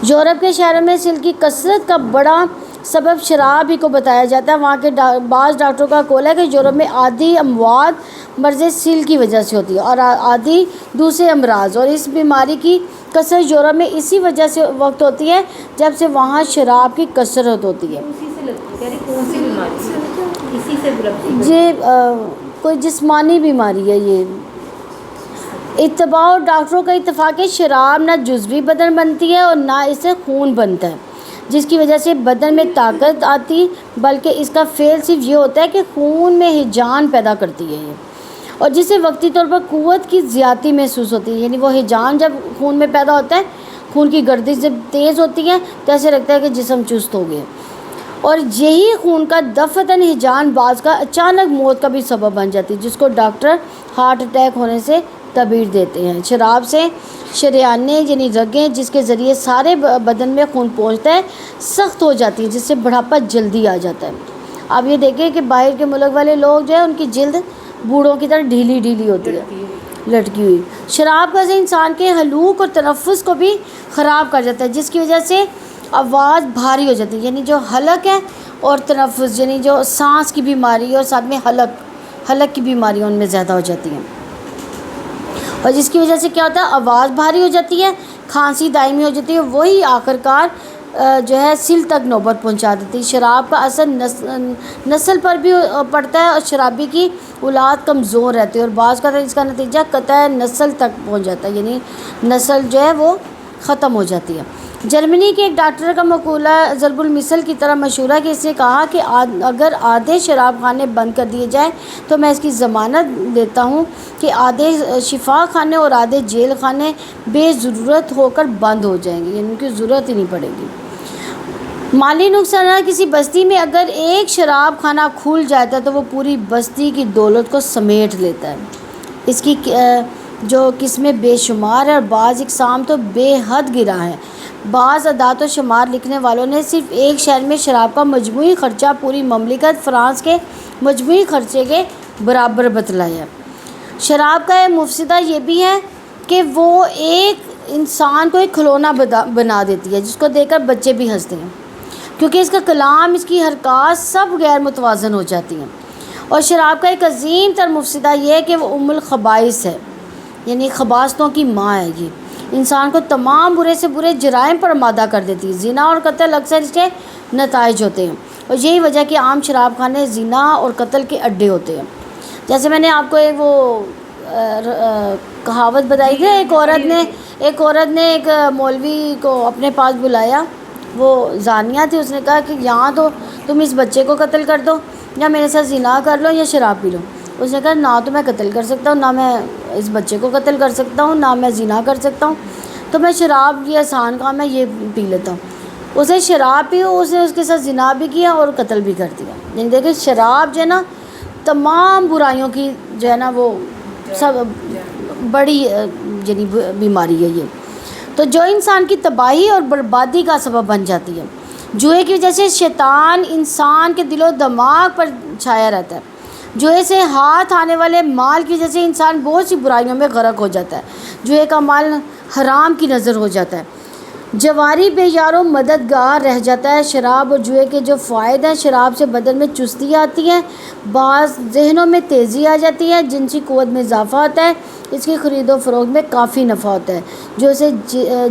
یورپ کے شہروں میں سل کی کثرت کا بڑا سبب شراب ہی کو بتایا جاتا ہے. وہاں کے بعض ڈاکٹروں کا قول ہے کہ یورپ میں آدھی اموات مرض سل کی وجہ سے ہوتی ہے اور آدھی دوسرے امراض، اور اس بیماری کی کثرت یورپ میں اسی وجہ سے وقت ہوتی ہے جب سے وہاں شراب کی کثرت ہوتی ہے. یہ کوئی جسمانی بیماری ہے. یہ اتباع اور ڈاکٹروں کا اتفاق ہے شراب نہ جزوی بدن بنتی ہے اور نہ اس سے خون بنتا ہے، جس کی وجہ سے بدن میں طاقت آتی، بلکہ اس کا فعل صرف یہ ہوتا ہے کہ خون میں ہیجان پیدا کرتی ہے اور جس سے وقتی طور پر قوت کی زیادتی محسوس ہوتی ہے. یعنی وہ ہیجان جب خون میں پیدا ہوتا ہے، خون کی گردش جب تیز ہوتی ہے تو ایسے لگتا ہے کہ جسم چست ہو گیا، اور یہی خون کا دفعتاً ہیجان بعض کا اچانک موت کا بھی سبب بن جاتی ہے، جس کو ڈاکٹر ہارٹ اٹیک ہونے سے تعبیر دیتے ہیں. شراب سے شریانیں یعنی رگیں جس کے ذریعے سارے بدن میں خون پہنچتا ہے سخت ہو جاتی ہیں، جس سے بڑھاپا جلدی آ جاتا ہے. آپ یہ دیکھیں کہ باہر کے ملک والے لوگ جو ہے ان کی جلد بوڑھوں کی طرح ڈھیلی ڈھیلی ہوتی ہے، لٹکی ہوئی. شراب کا سے انسان کے حلق اور تنفس کو بھی خراب کر جاتا ہے، جس کی وجہ سے آواز بھاری ہو جاتی ہے. یعنی جو حلق ہے اور تنفس یعنی جو سانس کی بیماری اور ساتھ میں حلق کی بیماری ان میں زیادہ ہو جاتی ہیں، اور جس کی وجہ سے کیا ہوتا ہے آواز بھاری ہو جاتی ہے، کھانسی دائمی ہو جاتی ہے. وہی آخر کار جو ہے سل تک نوبت پہنچا دیتی ہے. شراب کا اثر نسل پر بھی پڑتا ہے اور شرابی کی اولاد کمزور رہتی ہے، اور بعض کا اس کا نتیجہ قطع نسل تک پہنچ جاتا ہے، یعنی نسل جو ہے وہ ختم ہو جاتی ہے. جرمنی کے ایک ڈاکٹر کا مقولہ ضرب المثل کی طرح مشہور ہے کہ اس نے کہا کہ اگر آدھے شراب خانے بند کر دیے جائیں تو میں اس کی ضمانت دیتا ہوں کہ آدھے شفا خانے اور آدھے جیل خانے بے ضرورت ہو کر بند ہو جائیں گے، یعنی ان کی ضرورت ہی نہیں پڑے گی. مالی نقصانات: کسی بستی میں اگر ایک شراب خانہ کھل جاتا ہے تو وہ پوری بستی کی دولت کو سمیٹ لیتا ہے. اس کی جو قسمیں بے شمار ہیں اور بعض اقسام تو بے حد گرا ہے. بعض اعداد و شمار لکھنے والوں نے صرف ایک شہر میں شراب کا مجموعی خرچہ پوری مملکت فرانس کے مجموعی خرچے کے برابر بتلایا ہے. شراب کا مفسدہ یہ بھی ہے کہ وہ ایک انسان کو ایک کھلونا بنا دیتی ہے جس کو دیکھ کر بچے بھی ہنستے ہیں، کیونکہ اس کا کلام، اس کی حرکات سب غیر متوازن ہو جاتی ہیں. اور شراب کا ایک عظیم تر مفسدہ یہ ہے کہ وہ ام الخبائث ہے، یعنی خباثتوں کی ماں ہے. یہ انسان کو تمام برے سے برے جرائم پر آمادہ کر دیتی ہے. زنا اور قتل اکثر اس کے نتائج ہوتے ہیں، اور یہی وجہ کہ عام شراب خانے زنا اور قتل کے اڈے ہوتے ہیں. جیسے میں نے آپ کو ایک وہ کہاوت بتائی تھی، ایک عورت نے ایک مولوی کو اپنے پاس بلایا، وہ زانیہ تھی. اس نے کہا کہ یہاں تو تم اس بچے کو قتل کر دو، یا میرے ساتھ زنا کر لو یا شراب پی لو. اس نے کہا نہ تو میں قتل کر سکتا ہوں، نہ میں اس بچے کو قتل کر سکتا ہوں، نہ میں زنا کر سکتا ہوں، تو میں شراب، یہ آسان کام ہے، یہ پی لیتا ہوں. اسے شراب پی، اس نے اس کے ساتھ زنا بھی کیا اور قتل بھی کر دیا. یعنی دیکھیں شراب جو ہے نا تمام برائیوں کی جو ہے نا وہ سب بڑی یعنی بیماری ہے یہ. تو جو انسان کی تباہی اور بربادی کا سبب بن جاتی ہے۔ جوئے کی وجہ سے شیطان انسان کے دل و دماغ پر چھایا رہتا ہے۔ جوئے سے ہاتھ آنے والے مال کی وجہ سے انسان بہت سی برائیوں میں غرق ہو جاتا ہے۔ جوئے کا مال حرام کی نظر ہو جاتا ہے۔ جواری بے یار و مددگار رہ جاتا ہے۔ شراب اور جوئے کے جو فوائد ہیں، شراب سے بدن میں چستی آتی ہے، بعض ذہنوں میں تیزی آ جاتی ہے، جنسی قوت میں اضافہ ہوتا ہے، اس کی خرید و فروخت میں کافی نفع ہوتا ہے، جو اسے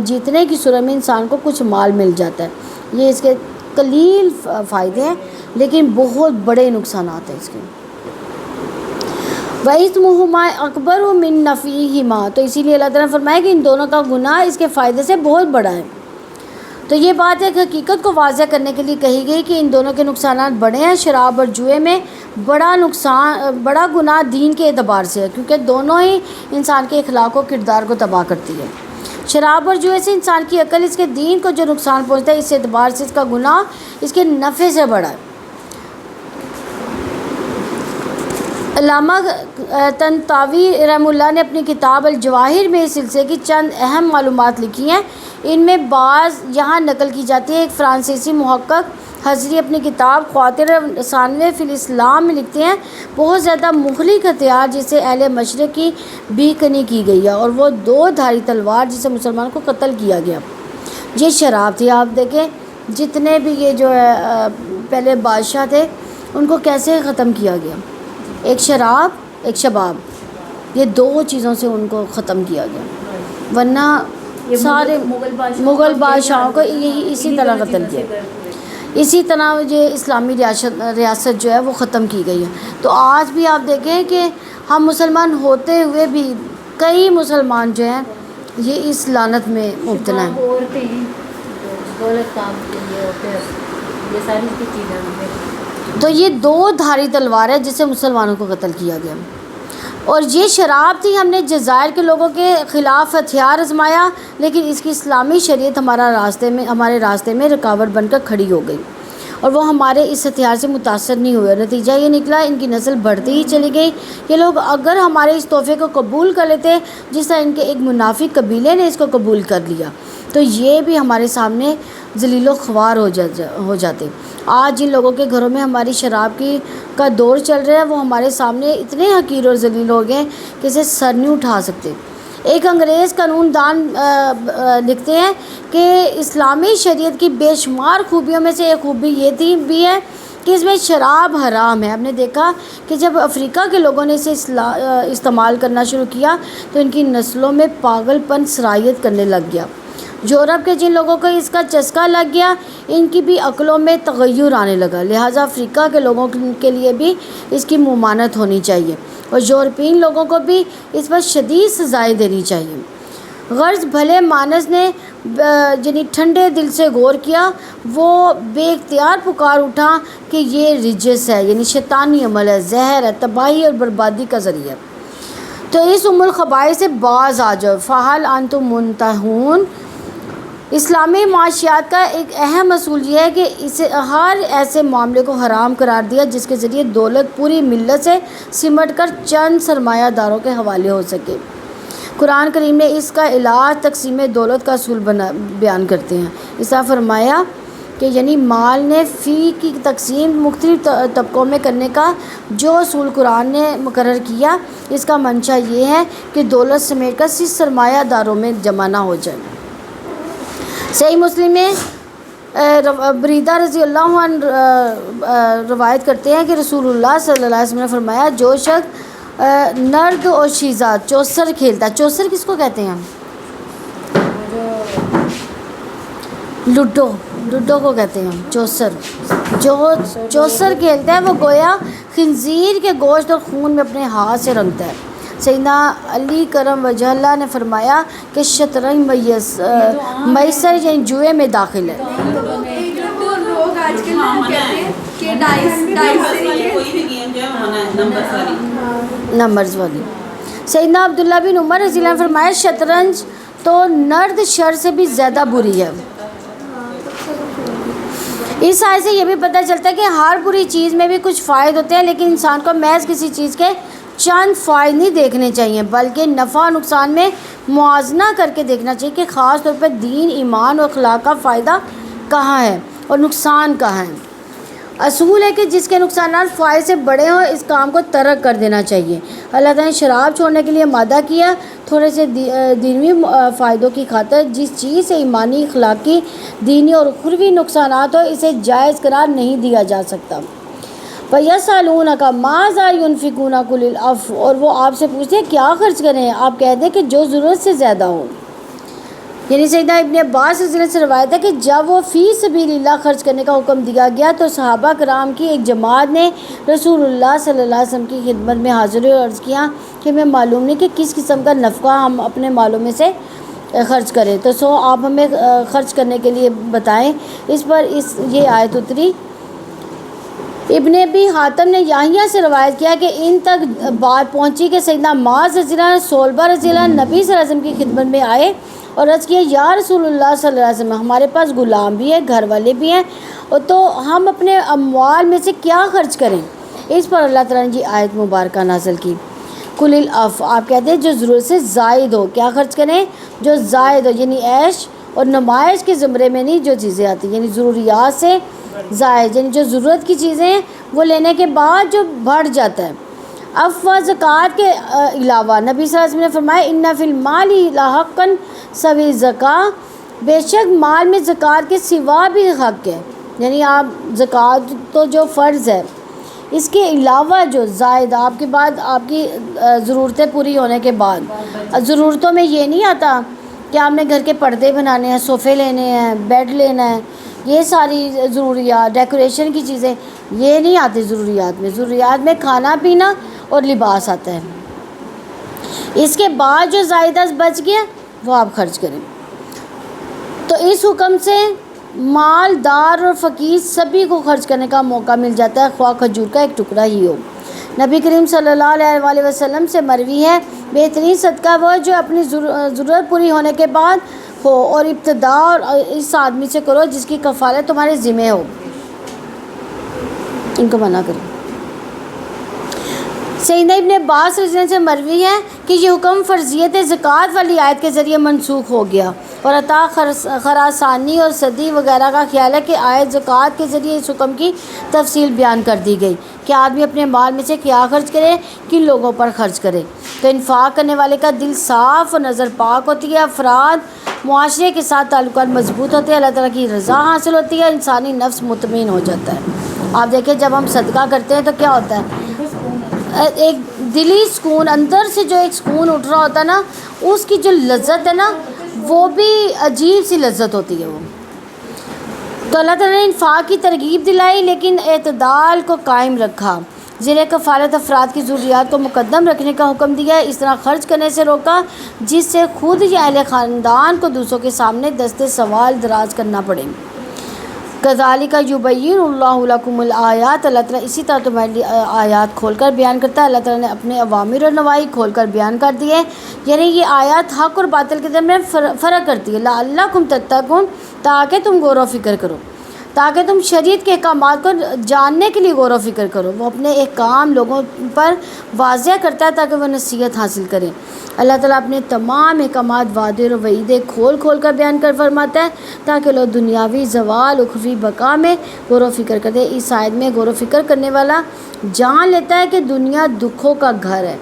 جیتنے کی صورت میں انسان کو کچھ مال مل جاتا ہے۔ یہ اس کے قلیل فائدے ہیں لیکن بہت بڑے نقصانات ہیں اس کے۔ وَإِثْمُهُمَا أَكْبَرُ مِن نَفْعِهِمَا، تو اسی لیے اللہ تعالیٰ نے فرمایا کہ ان دونوں کا گناہ اس کے فائدے سے بہت بڑا ہے۔ تو یہ بات ایک حقیقت کو واضح کرنے کے لیے کہی گئی کہ ان دونوں کے نقصانات بڑے ہیں۔ شراب اور جوئے میں بڑا گناہ دین کے اعتبار سے ہے، کیونکہ دونوں ہی انسان کے اخلاق و کردار کو تباہ کرتی ہے۔ شراب اور جوئے سے انسان کی عقل، اس کے دین کو جو نقصان پہنچتا ہے، اس اعتبار سے اس کا گناہ اس کے نفع سے بڑا ہے۔ علامہ طنطاوی رحمہ اللہ نے اپنی کتاب الجواہر میں اس سلسلے کی چند اہم معلومات لکھی ہیں۔ ان میں بعض یہاں نقل کی جاتی ہے۔ ایک فرانسیسی محقق حضری اپنی کتاب خواطر ثانویہ فی الاسلام میں لکھتے ہیں، بہت زیادہ مہلک ہتھیار جسے اہل مشرق کی بھی کنی کی گئی ہے، اور وہ 2 دھاری تلوار جسے مسلمان کو قتل کیا گیا۔ یہ شراب تھی۔ آپ دیکھیں جتنے بھی یہ جو ہے پہلے بادشاہ تھے ان کو کیسے ختم کیا گیا، ایک شراب ایک شباب، یہ 2 چیزوں سے ان کو ختم کیا گیا، ورنہ سارے مغل بادشاہوں کو یہی اسی طرح قتل کیا۔ اسی طرح یہ اسلامی ریاست جو ہے وہ ختم کی گئی ہے۔ تو آج بھی آپ دیکھیں کہ ہم مسلمان ہوتے ہوئے بھی کئی مسلمان جو ہیں یہ اس لعنت میں مبتلا ہیں۔ تو یہ 2 دھاری تلوار ہے جس سے مسلمانوں کو قتل کیا گیا، اور یہ شراب تھی۔ ہم نے جزائر کے لوگوں کے خلاف ہتھیار آزمایا، لیکن اس کی اسلامی شریعت ہمارے راستے میں رکاوٹ بن کر کھڑی ہو گئی، اور وہ ہمارے اس ہتھیار سے متاثر نہیں ہوئے۔ نتیجہ یہ نکلا ان کی نسل بڑھتی ہی چلی گئی۔ یہ لوگ اگر ہمارے اس تحفے کو قبول کر لیتے، جس طرح ان کے ایک منافق قبیلے نے اس کو قبول کر لیا، تو یہ بھی ہمارے سامنے ذلیل و خوار ہو جاتے۔ آج جن لوگوں کے گھروں میں ہماری شراب کا دور چل رہا ہے، وہ ہمارے سامنے اتنے حقیر اور ذلیل ہو گئے کہ اسے سر نہیں اٹھا سکتے۔ ایک انگریز قانون دان لکھتے ہیں کہ اسلامی شریعت کی بے شمار خوبیوں میں سے ایک خوبی یہ بھی ہے کہ اس میں شراب حرام ہے۔ ہم نے دیکھا کہ جب افریقہ کے لوگوں نے اسے استعمال کرنا شروع کیا تو ان کی نسلوں میں پاگل پن سرایت کرنے لگ گیا۔ یورپ کے جن لوگوں کو اس کا چسکا لگ گیا، ان کی بھی عقلوں میں تغیر آنے لگا، لہٰذا افریقہ کے لوگوں کے لیے بھی اس کی ممانعت ہونی چاہیے، اور یورپین لوگوں کو بھی اس پر شدید سزائیں دینی چاہیے۔ غرض بھلے مانس نے یعنی ٹھنڈے دل سے غور کیا، وہ بے اختیار پکار اٹھا کہ یہ رجس ہے، یعنی شیطانی عمل ہے، زہر ہے، تباہی اور بربادی کا ذریعہ ہے۔ تو اس ام الخبائث سے باز آ جاؤ، فہل انتم منتہون۔ اسلامی معاشیات کا ایک اہم اصول یہ ہے کہ اسے ہر ایسے معاملے کو حرام قرار دیا جس کے ذریعے دولت پوری ملت سے سمٹ کر چند سرمایہ داروں کے حوالے ہو سکے۔ قرآن کریم نے اس کا علاج تقسیم دولت کا اصول بیان کرتے ہیں۔ اس طرح فرمایا کہ یعنی مال نے فی کی تقسیم مختلف طبقوں میں کرنے کا جو اصول قرآن نے مقرر کیا، اس کا منشا یہ ہے کہ دولت سمیٹ کر صرف سرمایہ داروں میں جمع نہ ہو جائے۔ صحیح مسلم میں بریدہ رضی اللہ عنہ روایت کرتے ہیں کہ رسول اللہ صلی اللہ علیہ وسلم نے فرمایا، جو شخص نرد اور شیزہ چوسر کھیلتا ہے، چوسر کس کو کہتے ہیں؟ لوڈو کو کہتے ہیں چوسر۔ جو چوسر کھیلتا ہے وہ گویا خنزیر کے گوشت اور خون میں اپنے ہاتھ سے رنگتا ہے۔ سیدنا علی کرم وجہ اللہ نے فرمایا کہ شطرنج میسر یعنی جوئے میں داخل ہے۔ لوگ آج کل کہتے ہیں کہ نمبرز والی۔ سیدنا عبداللہ بن عمر رضی اللہ عنہ نے فرمایا، شطرنج تو نرد شر سے بھی زیادہ بری ہے۔ اس آیت سے یہ بھی پتہ چلتا ہے کہ ہر بری چیز میں بھی کچھ فائد ہوتے ہیں، لیکن انسان کو محض کسی چیز کے چند فائدے نہیں دیکھنے چاہیے بلکہ نفع نقصان میں موازنہ کر کے دیکھنا چاہیے کہ خاص طور پہ دین، ایمان اور اخلاق کا فائدہ کہاں ہے اور نقصان کہاں ہے۔ اصول ہے کہ جس کے نقصانات فائدے سے بڑے ہوں اس کام کو ترک کر دینا چاہیے۔ اللہ تعالیٰ نے شراب چھوڑنے کے لیے مادہ کیا، تھوڑے سے دینوی فائدوں کی خاطر جس چیز سے ایمانی، اخلاقی، دینی اور اخروی نقصانات ہو اسے جائز قرار نہیں دیا جا سکتا۔ وَيَسْأَلُونَكَ مَاذَا يُنْفِقُونَ قُلِ الْعَفْوَ، اور وہ آپ سے پوچھتے ہیں کیا خرچ کریں، آپ کہہ دیں کہ جو ضرورت سے زیادہ ہو۔ یعنی سیدنا ابن عباس رضی اللہ عنہ سے روایت ہے کہ جب وہ فی سبیل اللہ خرچ کرنے کا حکم دیا گیا تو صحابہ کرام کی ایک جماعت نے رسول اللہ صلی اللہ علیہ وسلم کی خدمت میں حاضر ہوئی اور عرض کیا کہ ہمیں معلوم نہیں کہ کس قسم کا نفقہ ہم اپنے مالوں میں سے خرچ کریں، تو آپ ہمیں خرچ کرنے کے لیے بتائیں۔ اس پر یہ آیت اتری۔ ابن ابی حاتم نے یحییٰ سے روایت کیا کہ ان تک بات پہنچی کہ سیدنا معاذ رضی اللہ عنہ صلبہ رضی اللہ عنہ نبی صلی اللہ علیہ وسلم کی خدمت میں آئے اور عرض کیا یا رسول اللہ صلی اللہ علیہ وسلم، ہمارے پاس غلام بھی ہے، گھر والے بھی ہیں، اور تو ہم اپنے اموال میں سے کیا خرچ کریں؟ اس پر اللہ تعالیٰ نے آیت مبارکہ نازل کی، قل العفو، آپ کہتے ہیں جو ضرورت سے زائد ہو، کیا خرچ کریں؟ جو زائد ہو، یعنی عیش اور نمائش کے زمرے میں نہیں جو چیزیں آتی، یعنی ضروریات سے زائد، یعنی جو ضرورت کی چیزیں ہیں وہ لینے کے بعد جو بڑھ جاتا ہے۔ عفو زکوٰۃ کے علاوہ نبی صلی اللہ علیہ وسلم نے فرمایا ان فی المال لحقا سوی زکوٰۃ، بے شک مال میں زکوٰۃ کے سوا بھی حق ہے، یعنی آپ زکوٰۃ تو جو فرض ہے اس کے علاوہ جو زائد آپ کے بعد آپ کی ضرورتیں پوری ہونے کے بعد، ضرورتوں میں یہ نہیں آتا کہ آپ نے گھر کے پردے بنانے ہیں، صوفے لینے ہیں، بیڈ لینا ہے، یہ ساری ضروریات، ڈیکوریشن کی چیزیں یہ نہیں آتی ضروریات میں۔ ضروریات میں کھانا پینا اور لباس آتا ہے، اس کے بعد جو زائدہ بچ گیا وہ آپ خرچ کریں۔ تو اس حکم سے مالدار اور فقیر سبھی کو خرچ کرنے کا موقع مل جاتا ہے، خواہ کھجور کا ایک ٹکڑا ہی ہو۔ نبی کریم صلی اللہ علیہ وآلہ وسلم سے مروی ہے بہترین صدقہ وہ جو اپنی ضرورت پوری ہونے کے بعد ہو اور ابتدا اور اس آدمی سے کرو جس کی کفالت تمہارے ذمہ ہو، ان کو منع کرو۔ سیدنا ابن عباس رضی اللہ عنہ سے مروی ہے کہ یہ حکم فرضیت زکوٰۃ والی آیت کے ذریعے منسوخ ہو گیا، اور عطا خراسانی اور صدی وغیرہ کا خیال ہے کہ آیت زکوٰۃ کے ذریعے اس حکم کی تفصیل بیان کر دی گئی کہ آدمی اپنے مال میں سے کیا خرچ کرے، کن لوگوں پر خرچ کرے۔ تو انفاق کرنے والے کا دل صاف اور نظر پاک ہوتی ہے، افراد معاشرے کے ساتھ تعلقات مضبوط ہوتے ہیں، اللہ تعالیٰ کی رضا حاصل ہوتی ہے، انسانی نفس مطمئن ہو جاتا ہے۔ آپ دیکھیں جب ہم صدقہ کرتے ہیں تو کیا ہوتا ہے، ایک دلی سکون، اندر سے جو ایک سکون اٹھ رہا ہوتا ہے نا، اس کی جو لذت ہے نا وہ بھی عجیب سی لذت ہوتی ہے وہ۔ تو اللہ تعالیٰ نے انفاق کی ترغیب دلائی لیکن اعتدال کو قائم رکھا، زیر کفالت افراد کی ضروریات کو مقدم رکھنے کا حکم دیا، اس طرح خرچ کرنے سے روکا جس سے خود یا اہل خاندان کو دوسروں کے سامنے دست سوال دراز کرنا پڑے۔ کذالک یبین اللہ لکم الآیات، اللہ تعالیٰ اسی طرح تمہاری آیات کھول کر بیان کرتا ہے۔ اللہ تعالیٰ نے اپنے اوامر اور نواہی کھول کر بیان کر دیے، یعنی یہ آیات حق اور باطل کے درمیان فرق کرتی ہے، لعلکم تتقون، تاکہ تم غور و فکر کرو، تاکہ تم شریعت کے احکامات کو جاننے کے لیے غور و فکر کرو۔ وہ اپنے احکام لوگوں پر واضح کرتا ہے تاکہ وہ نصیحت حاصل کریں۔ اللہ تعالیٰ اپنے تمام احکامات وعدے اور وعیدیں کھول کھول کر بیان کر فرماتا ہے تاکہ لوگ دنیاوی زوال، اخروی بقا میں غور و فکر کرتے۔ اس آیت میں غور و فکر کرنے والا جان لیتا ہے کہ دنیا دکھوں کا گھر ہے،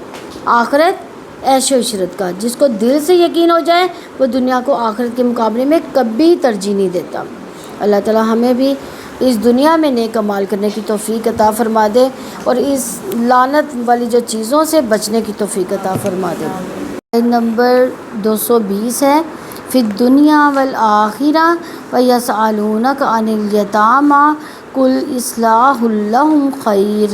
آخرت عیش و عشرت کا۔ جس کو دل سے یقین ہو جائے وہ دنیا کو آخرت کے مقابلے میں کبھی ترجیح نہیں دیتا۔ اللہ تعالیٰ ہمیں بھی اس دنیا میں نیک اعمال کرنے کی توفیق عطا فرما دے اور اس لعنت والی جو چیزوں سے بچنے کی توفیق عطا فرما دے۔ نمبر 220 ہے فی الدنیا والآخرہ ویسألونک عن الیتامی قل اصلاح لہم خیر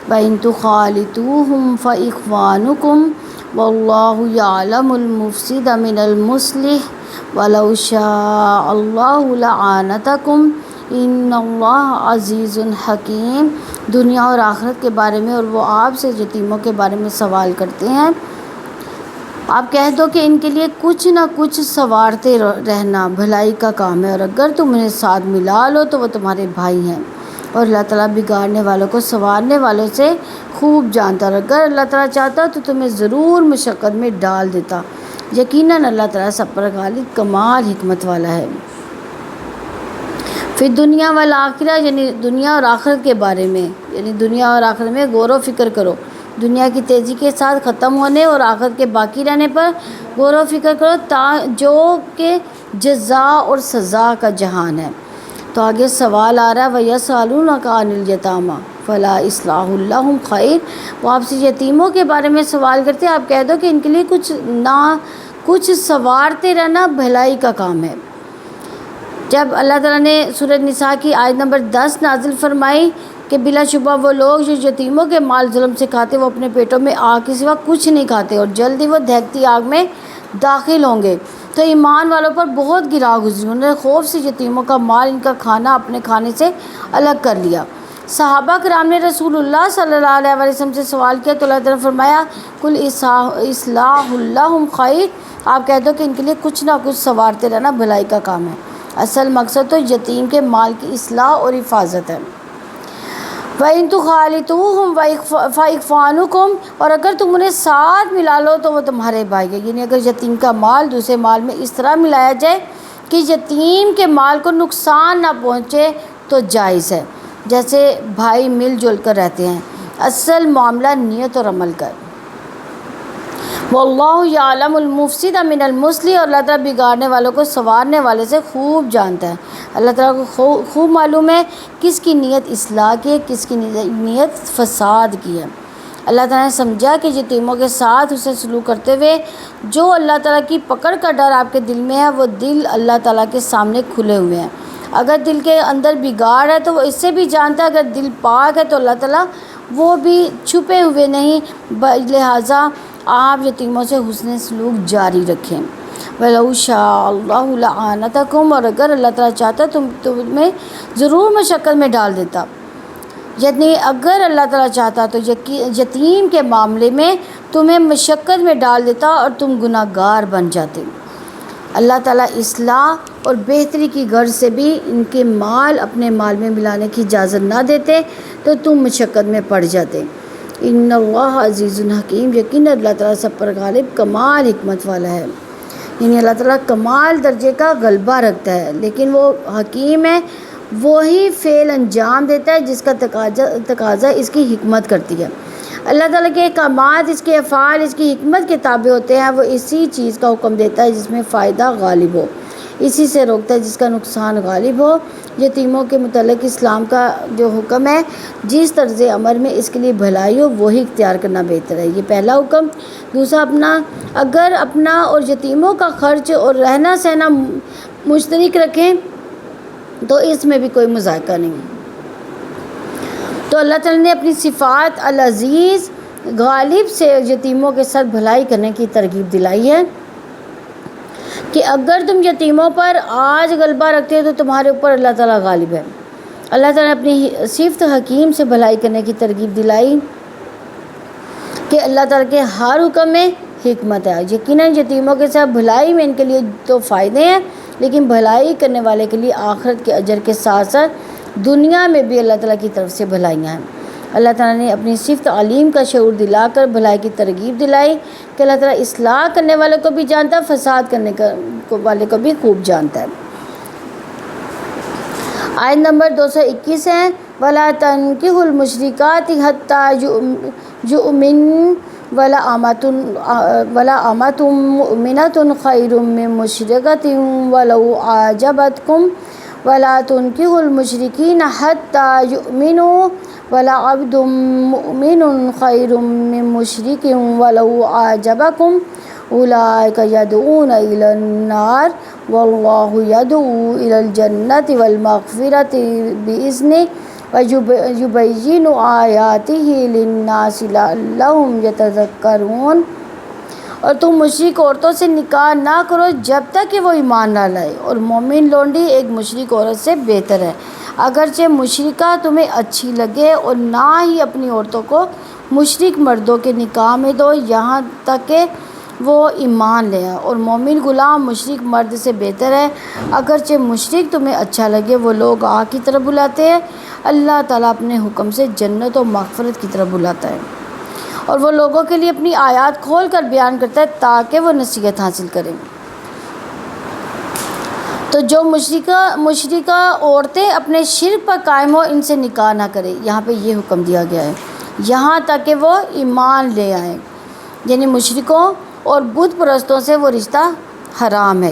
وإن تخالطوہم فإخوانکم واللہ یعلم المفسد من المصلح وَلَوْ شَاءَ اللَّهُ لَعَانَتَكُمْ إِنَّ اللَّهَ عَزِيزٌ حَكِيمٌ۔ دنیا اور آخرت کے بارے میں اور وہ آپ سے یتیموں کے بارے میں سوال کرتے ہیں، آپ کہہ دو کہ ان کے لیے کچھ نہ کچھ سنوارتے رہنا بھلائی کا کام ہے، اور اگر تم انہیں ساتھ ملا لو تو وہ تمہارے بھائی ہیں۔ اور اللہ تعالیٰ بگاڑنے والوں کو سنوارنے والوں سے خوب جانتا ہے۔ اور اگر اللہ تعالیٰ چاہتا تو تمہیں ضرور مشقت میں ڈال دیتا، یقیناً اللہ تعالیٰ سب پر غالب کمال حکمت والا ہے۔ پھر دنیا والآخرہ یعنی دنیا اور آخرت کے بارے میں، یعنی دنیا اور آخرت میں غور و فکر کرو، دنیا کی تیزی کے ساتھ ختم ہونے اور آخرت کے باقی رہنے پر غور و فکر کرو، جو کہ جزا اور سزا کا جہان ہے۔ تو آگے سوال آ رہا ہے وَيَسْأَلُونَكَ عَنِ الْيَتَامَى فَلَا إِصْلَاحٌ لَهُمْ خَيْرٌ، وہ آپ سے یتیموں کے بارے میں سوال کرتے ہیں، آپ کہہ دو کہ ان کے لیے کچھ سنوارتے رہنا بھلائی کا کام ہے۔ جب اللہ تعالیٰ نے سورہ نساء کی آیت نمبر 10 نازل فرمائی کہ بلا شبہ وہ لوگ جو یتیموں کے مال ظلم سے کھاتے وہ اپنے پیٹوں میں آگ کے سوا کچھ نہیں کھاتے اور جلد ہی وہ دہکتی آگ میں داخل ہوں گے، تو ایمان والوں پر بہت گراں گزری، انہوں نے خوف سے یتیموں کا مال ان کا کھانا اپنے کھانے سے الگ کر لیا۔ صحابہ کرام نے رسول اللہ صلی اللہ علیہ وسلم سے سوال کیا تو اللہ تعالیٰ نے فرمایا قُلْ إِصْلَاحٌ لَهُمْ خَيْرٌ، آپ کہہ دو کہ ان کے لیے کچھ نہ کچھ سنوارتے رہنا بھلائی کا کام ہے۔ اصل مقصد تو یتیم کے مال کی اصلاح اور حفاظت ہے۔ وَإِن تُخَالِطُوهُمْ فَإِخْوَانُكُمْ، اور اگر تم انہیں ساتھ ملا لو تو وہ تمہارے بھائی ہیں، یعنی اگر یتیم کا مال دوسرے مال میں اس طرح ملایا جائے کہ یتیم کے مال کو نقصان نہ پہنچے تو جائز ہے، جیسے بھائی مل جل کر رہتے ہیں۔ اصل معاملہ نیت اور عمل کا ہے۔ واللہ یعلم المفسد من المصلح، اور اللہ تعالیٰ بگاڑنے والوں کو سنوارنے والے سے خوب جانتا ہے۔ اللہ تعالیٰ کو خوب معلوم ہے کس کی نیت اصلاح کی ہے، کس کی نیت فساد کی ہے۔ اللہ تعالیٰ نے سمجھا کہ یتیموں کے ساتھ اسے سلوک کرتے ہوئے جو اللہ تعالیٰ کی پکڑ کا ڈر آپ کے دل میں ہے، وہ دل اللہ تعالیٰ کے سامنے کھلے ہوئے ہیں۔ اگر دل کے اندر بگاڑ ہے تو وہ اس سے بھی جانتا ہے، اگر دل پاک ہے تو اللہ تعالیٰ وہ بھی چھپے ہوئے نہیں، لہٰذا آپ یتیموں سے حسن سلوک جاری رکھیں۔ وَلَوْ شَاءَ اللَّهُ لَأَعْنَتَكُمْ، اور اگر اللہ تعالیٰ چاہتا تمہیں ضرور مشقت میں ڈال دیتا، یعنی اگر اللہ تعالیٰ چاہتا تو یتیم کے معاملے میں تمہیں مشقت میں ڈال دیتا اور تم گناہ گار بن جاتے۔ اللہ تعالیٰ اصلاح اور بہتری کی غرض سے بھی ان کے مال اپنے مال میں ملانے کی اجازت نہ دیتے تو تم مشقت میں پڑ جاتے۔ ان اللہ عزیز حکیم، یقیناً اللہ تعالیٰ سب پر غالب کمال حکمت والا ہے، یعنی اللہ تعالیٰ کمال درجے کا غلبہ رکھتا ہے، لیکن وہ حکیم ہے، وہی فعل انجام دیتا ہے جس کا تقاضا اس کی حکمت کرتی ہے۔ اللہ تعالیٰ کے احکامات، اس کے افعال اس کی حکمت کے تابع ہوتے ہیں، وہ اسی چیز کا حکم دیتا ہے جس میں فائدہ غالب ہو، اسی سے روکتا ہے جس کا نقصان غالب ہو۔ یتیموں کے متعلق اسلام کا جو حکم ہے، جس طرز عمل میں اس کے لیے بھلائی ہو وہی اختیار کرنا بہتر ہے، یہ پہلا حکم۔ دوسرا، اگر اپنا اور یتیموں کا خرچ اور رہنا سہنا مشترک رکھیں تو اس میں بھی کوئی مذائقہ نہیں۔ تو اللہ تعالیٰ نے اپنی صفات العزیز غالب سے یتیموں کے ساتھ بھلائی کرنے کی ترغیب دلائی ہے کہ اگر تم یتیموں پر آج غلبہ رکھتے ہو تو تمہارے اوپر اللہ تعالیٰ غالب ہے۔ اللہ تعالیٰ نے اپنی صفت حکیم سے بھلائی کرنے کی ترغیب دلائی کہ اللہ تعالیٰ کے ہر حکم میں حکمت ہے۔ یقیناً یتیموں کے ساتھ بھلائی میں ان کے لیے تو فائدے ہیں، لیکن بھلائی کرنے والے کے لیے آخرت کے اجر کے ساتھ ساتھ دنیا میں بھی اللہ تعالیٰ کی طرف سے بھلائیاں ہیں۔ اللہ تعالیٰ نے اپنی صفت علیم کا شعور دلا کر بھلائی کی ترغیب دلائی کہ اللہ تعالیٰ اصلاح کرنے والے کو بھی جانتا ہے، فساد کرنے والے کو بھی خوب جانتا ہے۔ آیت نمبر 221 ہے وَلَا تَنكِحُوا الْمُشْرِكَاتِ حَتَّى يُؤْمِنَّ وَلَا أَمَةٌ مُؤْمِنَةٌ خَيْرٌ مِّن مُّشْرِكَةٍ وَلَوْ أَعْجَبَتْكُمْ وَلَا تُنكِحُوا الْمُشْرِكِينَ حَتَّى يُؤْمِنُوا وَلَعَبْدٌ مُّؤْمِنٌ خَيْرٌ مِّن مُّشْرِكٍ وَلَوْ أَعْجَبَكُمْ أُولَٰئِكَ يَدْعُونَ إِلَى النَّارِ وَاللَّهُ يَدْعُو إِلَى الْجَنَّةِ وَالْمَغْفِرَةِ بِإِذْنِهِ وَيُبَيِّنُ آيَاتِهِ لِلنَّاسِ لَعَلَّهُمْ يَتَذَكَّرُونَ، اور تم مشرک عورتوں سے نکاح نہ کرو جب تک کہ وہ ایمان نہ لائے، اور مومن لونڈی ایک مشرک عورت سے بہتر ہے، اگرچہ مشرکہ تمہیں اچھی لگے، اور نہ ہی اپنی عورتوں کو مشرک مردوں کے نکاح میں دو یہاں تک کہ وہ ایمان لے آئے، اور مومن غلام مشرک مرد سے بہتر ہے، اگرچہ مشرک تمہیں اچھا لگے۔ وہ لوگ آگ کی طرف بلاتے ہیں، اللہ تعالیٰ اپنے حکم سے جنت و مغفرت کی طرف بلاتا ہے، اور وہ لوگوں کے لیے اپنی آیات کھول کر بیان کرتا ہے تاکہ وہ نصیحت حاصل کریں۔ تو جو مشرکہ عورتیں اپنے شرک پر قائم ہو، ان سے نکاح نہ کرے۔ یہاں پہ یہ حکم دیا گیا ہے، یہاں تک کہ وہ ایمان لے آئیں، یعنی مشرکوں اور بت پرستوں سے وہ رشتہ حرام ہے۔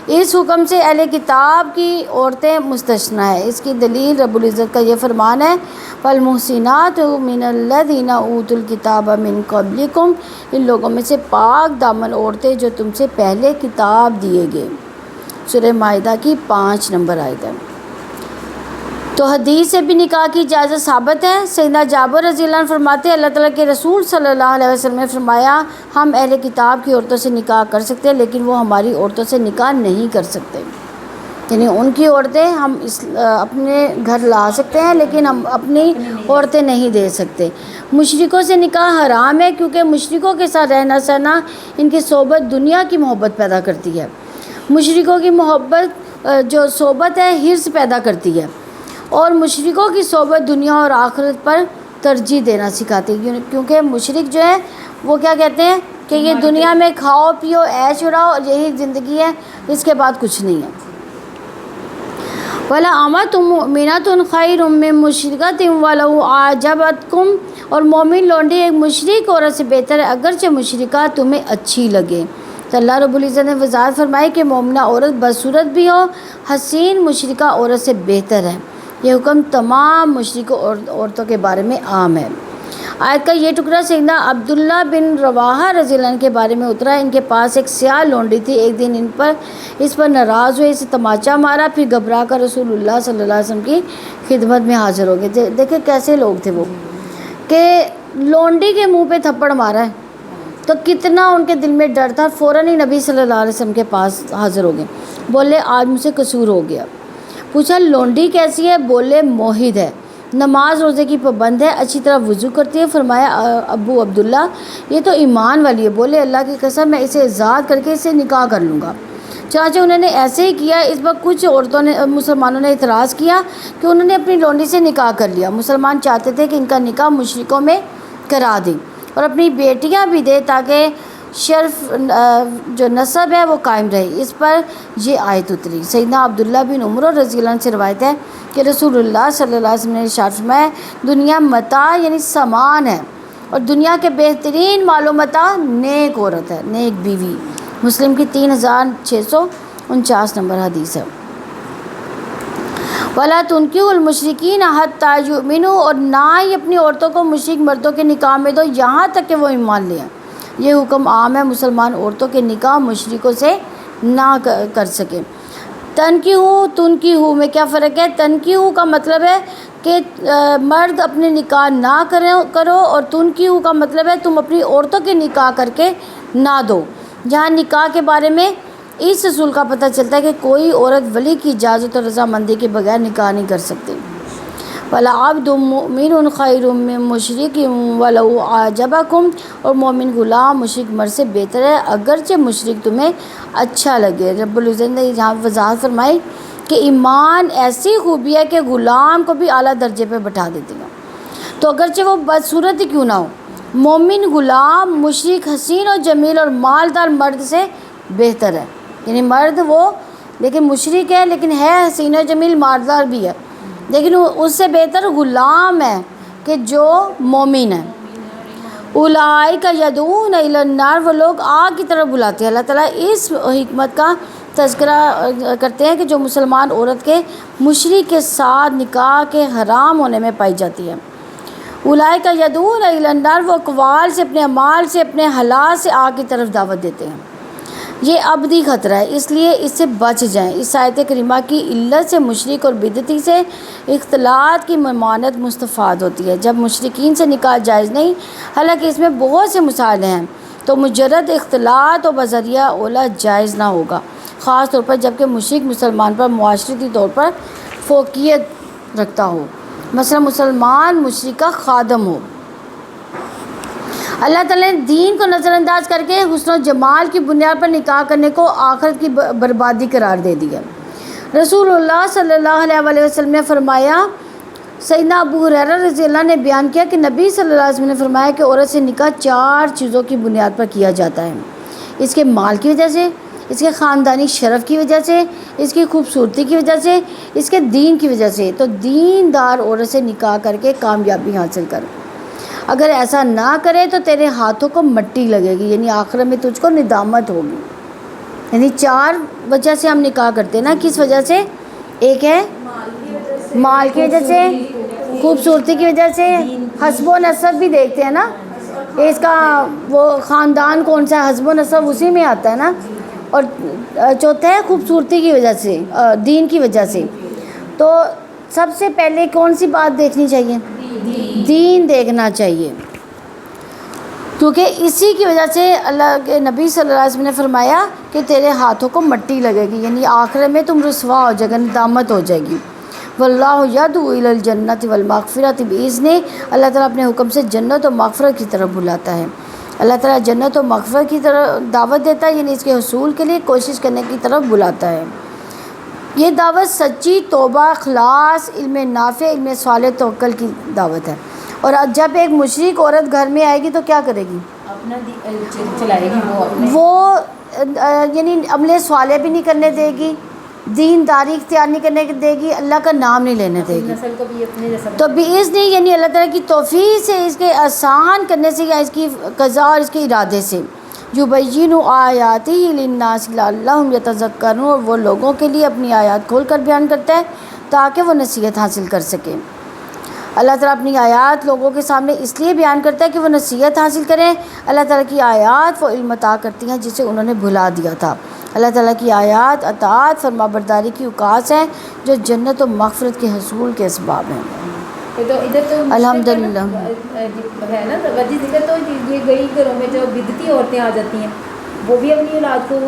اس حکم سے اہل کتاب کی عورتیں مستثنیٰ ہے۔ اس کی دلیل رب العزت کا یہ فرمان ہے، فالمحصنات من الذین اوتوا الکتاب من قبلکم، ان لوگوں میں سے پاک دامن عورتیں جو تم سے پہلے کتاب دیے گئے۔ سورہ مائدہ کی 5 نمبر آیت ہے۔ تو حدیث سے بھی نکاح کی اجازت ثابت ہے۔ سیدنا جابر رضی اللہ عنہ فرماتے ہیں، اللہ تعالیٰ کے رسول صلی اللہ علیہ وسلم نے فرمایا، ہم اہل کتاب کی عورتوں سے نکاح کر سکتے ہیں لیکن وہ ہماری عورتوں سے نکاح نہیں کر سکتے، یعنی ان کی عورتیں ہم اپنے گھر لا سکتے ہیں لیکن ہم اپنی عورتیں نہیں دے سکتے۔ مشرکوں سے نکاح حرام ہے کیونکہ مشرکوں کے ساتھ رہنا سہنا ان کی صحبت دنیا کی محبت پیدا کرتی ہے۔ مشرکوں کی محبت جو صحبت ہے حرص پیدا کرتی ہے، اور مشرکوں کی صحبت دنیا اور آخرت پر ترجیح دینا سکھاتی ہے، کیونکہ مشرک جو ہے وہ کیا کہتے ہیں کہ یہ دنیا میں کھاؤ پیو عیش اڑاؤ اور یہی زندگی ہے، اس کے بعد کچھ نہیں ہے۔ وَلَأَمَةٌ مُؤْمِنَةٌ خَيْرٌ مِّن مُّشْرِكَةٍ وَلَوْ أَعْجَبَتْكُمْ، اور مومن لونڈی ایک مشرک عورت سے بہتر ہے اگرچہ مشرکہ تمہیں اچھی لگے۔ تو اللہ رب العزت نے وضاحت فرمائی کہ مومنہ عورت بدصورت بھی ہو، حسین مشرکہ عورت سے بہتر ہے۔ یہ حکم تمام مشرکہ عورتوں کے بارے میں عام ہے۔ آیت کا یہ ٹکڑا سیدنا عبداللہ بن رواحہ رضی اللہ عنہ کے بارے میں اترا۔ ان کے پاس ایک سیاہ لونڈی تھی، ایک دن اس پر ناراض ہوئے، اسے تماچا مارا، پھر گھبرا کر رسول اللہ صلی اللہ علیہ وسلم کی خدمت میں حاضر ہو گئے۔ دیکھیں کیسے لوگ تھے وہ، کہ لونڈی کے منہ پہ تھپڑ مارا ہے تو کتنا ان کے دل میں ڈر تھا، فوراً ہی نبی صلی اللہ علیہ وسلم کے پاس حاضر ہو گئے۔ بولے آج مجھ سے قصور ہو گیا۔ پوچھا لونڈی کیسی ہے؟ بولے موحد ہے، نماز روزے کی پابند ہے، اچھی طرح وضو کرتی ہے۔ فرمایا ابو عبداللہ یہ تو ایمان والی ہے۔ بولے اللہ کی قسم میں اسے آزاد کر کے اسے نکاح کر لوں گا۔ چانچہ انہوں نے ایسے ہی کیا۔ اس وقت کچھ مسلمانوں نے اعتراض کیا کہ انہوں نے اپنی لونڈی سے نکاح کر لیا۔ مسلمان چاہتے تھے کہ ان کا نکاح مشرکوں میں کرا دیں اور اپنی بیٹیاں بھی دے تاکہ شرف جو نسب ہے وہ قائم رہے۔ اس پر یہ آیت اتری۔ سیدنا عبداللہ بن عمر رضی اللہ عنہ سے روایت ہے کہ رسول اللہ صلی اللہ علیہ وسلم نے ارشاد فرمایا، دنیا متاع یعنی سامان ہے، اور دنیا کے بہترین مال و متاع نیک عورت ہے، نیک بیوی۔ مسلم کی 3649 نمبر حدیث ہے۔ وَلَا تُنكِحُوا الْمُشْرِكِينَ حَتَّىٰ يُؤْمِنُوا، اور نہ ہی اپنی عورتوں کو مشرک مردوں کے نکاح میں دو یہاں تک کہ وہ ایمان لے آئیں۔ یہ حکم عام ہے، مسلمان عورتوں کے نکاح مشرکوں سے نہ کر سکیں۔ تنکیحو میں کیا فرق ہے؟ تنکیحو کا مطلب ہے کہ مرد اپنے نکاح نہ کرو، اور تنکیحو کا مطلب ہے تم اپنی عورتوں کے نکاح کر کے نہ دو۔ جہاں نکاح کے بارے میں اس اصول کا پتہ چلتا ہے کہ کوئی عورت ولی کی اجازت اور رضامندی کے بغیر نکاح نہیں کر سکتی۔ وَلَعَبْدٌ مُؤْمِنٌ خَيْرٌ مِّن مُّشْرِكٍ وَلَوْ أَعْجَبَكُمْ، اور مومن غلام مشرک مرد سے بہتر ہے اگرچہ مشرک تمہیں اچھا لگے۔ رب العزت نے یہاں وضاحت فرمائی کہ ایمان ایسی خوبی ہے کہ غلام کو بھی اعلیٰ درجے پہ بٹھا دیتی ہے، تو اگرچہ وہ بدصورت ہی کیوں نہ ہو، مومن غلام مشرک حسین اور جمیل اور مالدار مرد سے بہتر ہے۔ یعنی مرد وہ لیکن مشرک ہے لیکن ہے حسین و جمیل مالدار بھی ہے، لیکن اس سے بہتر غلام ہے کہ جو مومن ہے۔ اولئک یدعون الی النار، وہ لوگ آگ کی طرف بلاتے ہیں۔ اللہ تعالیٰ اس حکمت کا تذکرہ کرتے ہیں کہ جو مسلمان عورت کے مشرک کے ساتھ نکاح کے حرام ہونے میں پائی جاتی ہے۔ اولئک یدعون الی النار، وہ اقوال سے، اپنے اعمال سے، اپنے حالات سے آگ کی طرف دعوت دیتے ہیں۔ یہ ابدی خطرہ ہے، اس لیے اس سے بچ جائیں۔ اس آیت کریمہ کی علت سے مشرک اور بدعتی سے اختلاط کی ممانعت مستفاد ہوتی ہے۔ جب مشرکین سے نکاح جائز نہیں، حالانکہ اس میں بہت سے مسائل ہیں، تو مجرد اختلاط و بذریعہ اولا جائز نہ ہوگا، خاص طور پر جبکہ مشرک مسلمان پر معاشرتی طور پر فوقیت رکھتا ہو، مثلا مسلمان مشرک کا خادم ہو۔ اللہ تعالیٰ نے دین کو نظر انداز کر کے حسن و جمال کی بنیاد پر نکاح کرنے کو آخرت کی بربادی قرار دے دیا۔ رسول اللہ صلی اللہ علیہ وسلم نے فرمایا، سیدنا ابو ہریرہ رضی اللہ نے بیان کیا کہ نبی صلی اللہ علیہ وسلم نے فرمایا کہ عورت سے نکاح 4 چیزوں کی بنیاد پر کیا جاتا ہے: اس کے مال کی وجہ سے، اس کے خاندانی شرف کی وجہ سے، اس کی خوبصورتی کی وجہ سے، اس کے دین کی وجہ سے۔ تو دیندار عورت سے نکاح کر کے کامیابی حاصل کر، اگر ایسا نہ کرے تو تیرے ہاتھوں کو مٹی لگے گی، یعنی آخرت میں تجھ کو ندامت ہوگی۔ یعنی 4 وجہ سے ہم نکاح کرتے ہیں نا، کس وجہ سے؟ ایک ہے مال کی وجہ سے، خوبصورتی کی وجہ سے، حسب و نسب بھی دیکھتے ہیں نا، اس کا وہ خاندان کون سا ہے، حسب و نسب اسی میں آتا ہے نا۔ اور چوتھا ہے خوبصورتی کی وجہ سے، دین کی وجہ سے۔ تو سب سے پہلے کون سی بات دیکھنی چاہیے؟ دین دیکھنا چاہیے، کیونکہ اسی کی وجہ سے اللہ کے نبی صلی اللہ علیہ وسلم نے فرمایا کہ تیرے ہاتھوں کو مٹی لگے گی، یعنی آخرت میں تم رسوا ہو جائے گا، ندامت ہو جائے گی۔ واللہ یدعو الی الجنۃ والمغفرۃ بإذنہ، اللہ تعالیٰ اپنے حکم سے جنت و مغفرت کی طرف بلاتا ہے۔ اللہ تعالیٰ جنت و مغفرت کی طرف دعوت دیتا ہے، یعنی اس کے حصول کے لیے کوشش کرنے کی طرف بلاتا ہے۔ یہ دعوت سچی توبہ، اخلاص، علم نافع، علم صالح، توکل کی دعوت ہے۔ اور جب ایک مشرک عورت گھر میں آئے گی تو کیا کرے گی؟ اپنا چلائے گی، وہ یعنی عمل صالح بھی نہیں کرنے دے گی، دینداری اختیار نہیں کرنے دے گی، اللہ کا نام نہیں لینے دے گی۔ نسل کو بھی اپنے جیسا تو بإذن یعنی اللہ تعالیٰ کی توفیق سے، اس کے آسان کرنے سے، یا اس کی قضاء اور اس کے ارادے سے، یبین آیاتہ للناس لعلہم یتذکرون، اور وہ لوگوں کے لیے اپنی آیات کھول کر بیان کرتا ہے تاکہ وہ نصیحت حاصل کر سکیں۔ اللہ تعالیٰ اپنی آیات لوگوں کے سامنے اس لیے بیان کرتا ہے کہ وہ نصیحت حاصل کریں۔ اللہ تعالیٰ کی آیات وہ علم عطا کرتی ہیں جسے انہوں نے بھلا دیا تھا۔ اللہ تعالیٰ کی آیات اطاعت، فرما برداری کی اوقات ہیں جو جنت و مغفرت کے حصول کے اسباب ہیں۔ تو ادھر تو الحمدللہ ہے نا وجہ ذکر، تو یہ گئی گھروں میں جو بدعتی عورتیں آ جاتی ہیں، وہ بھی اپنی اولاد کو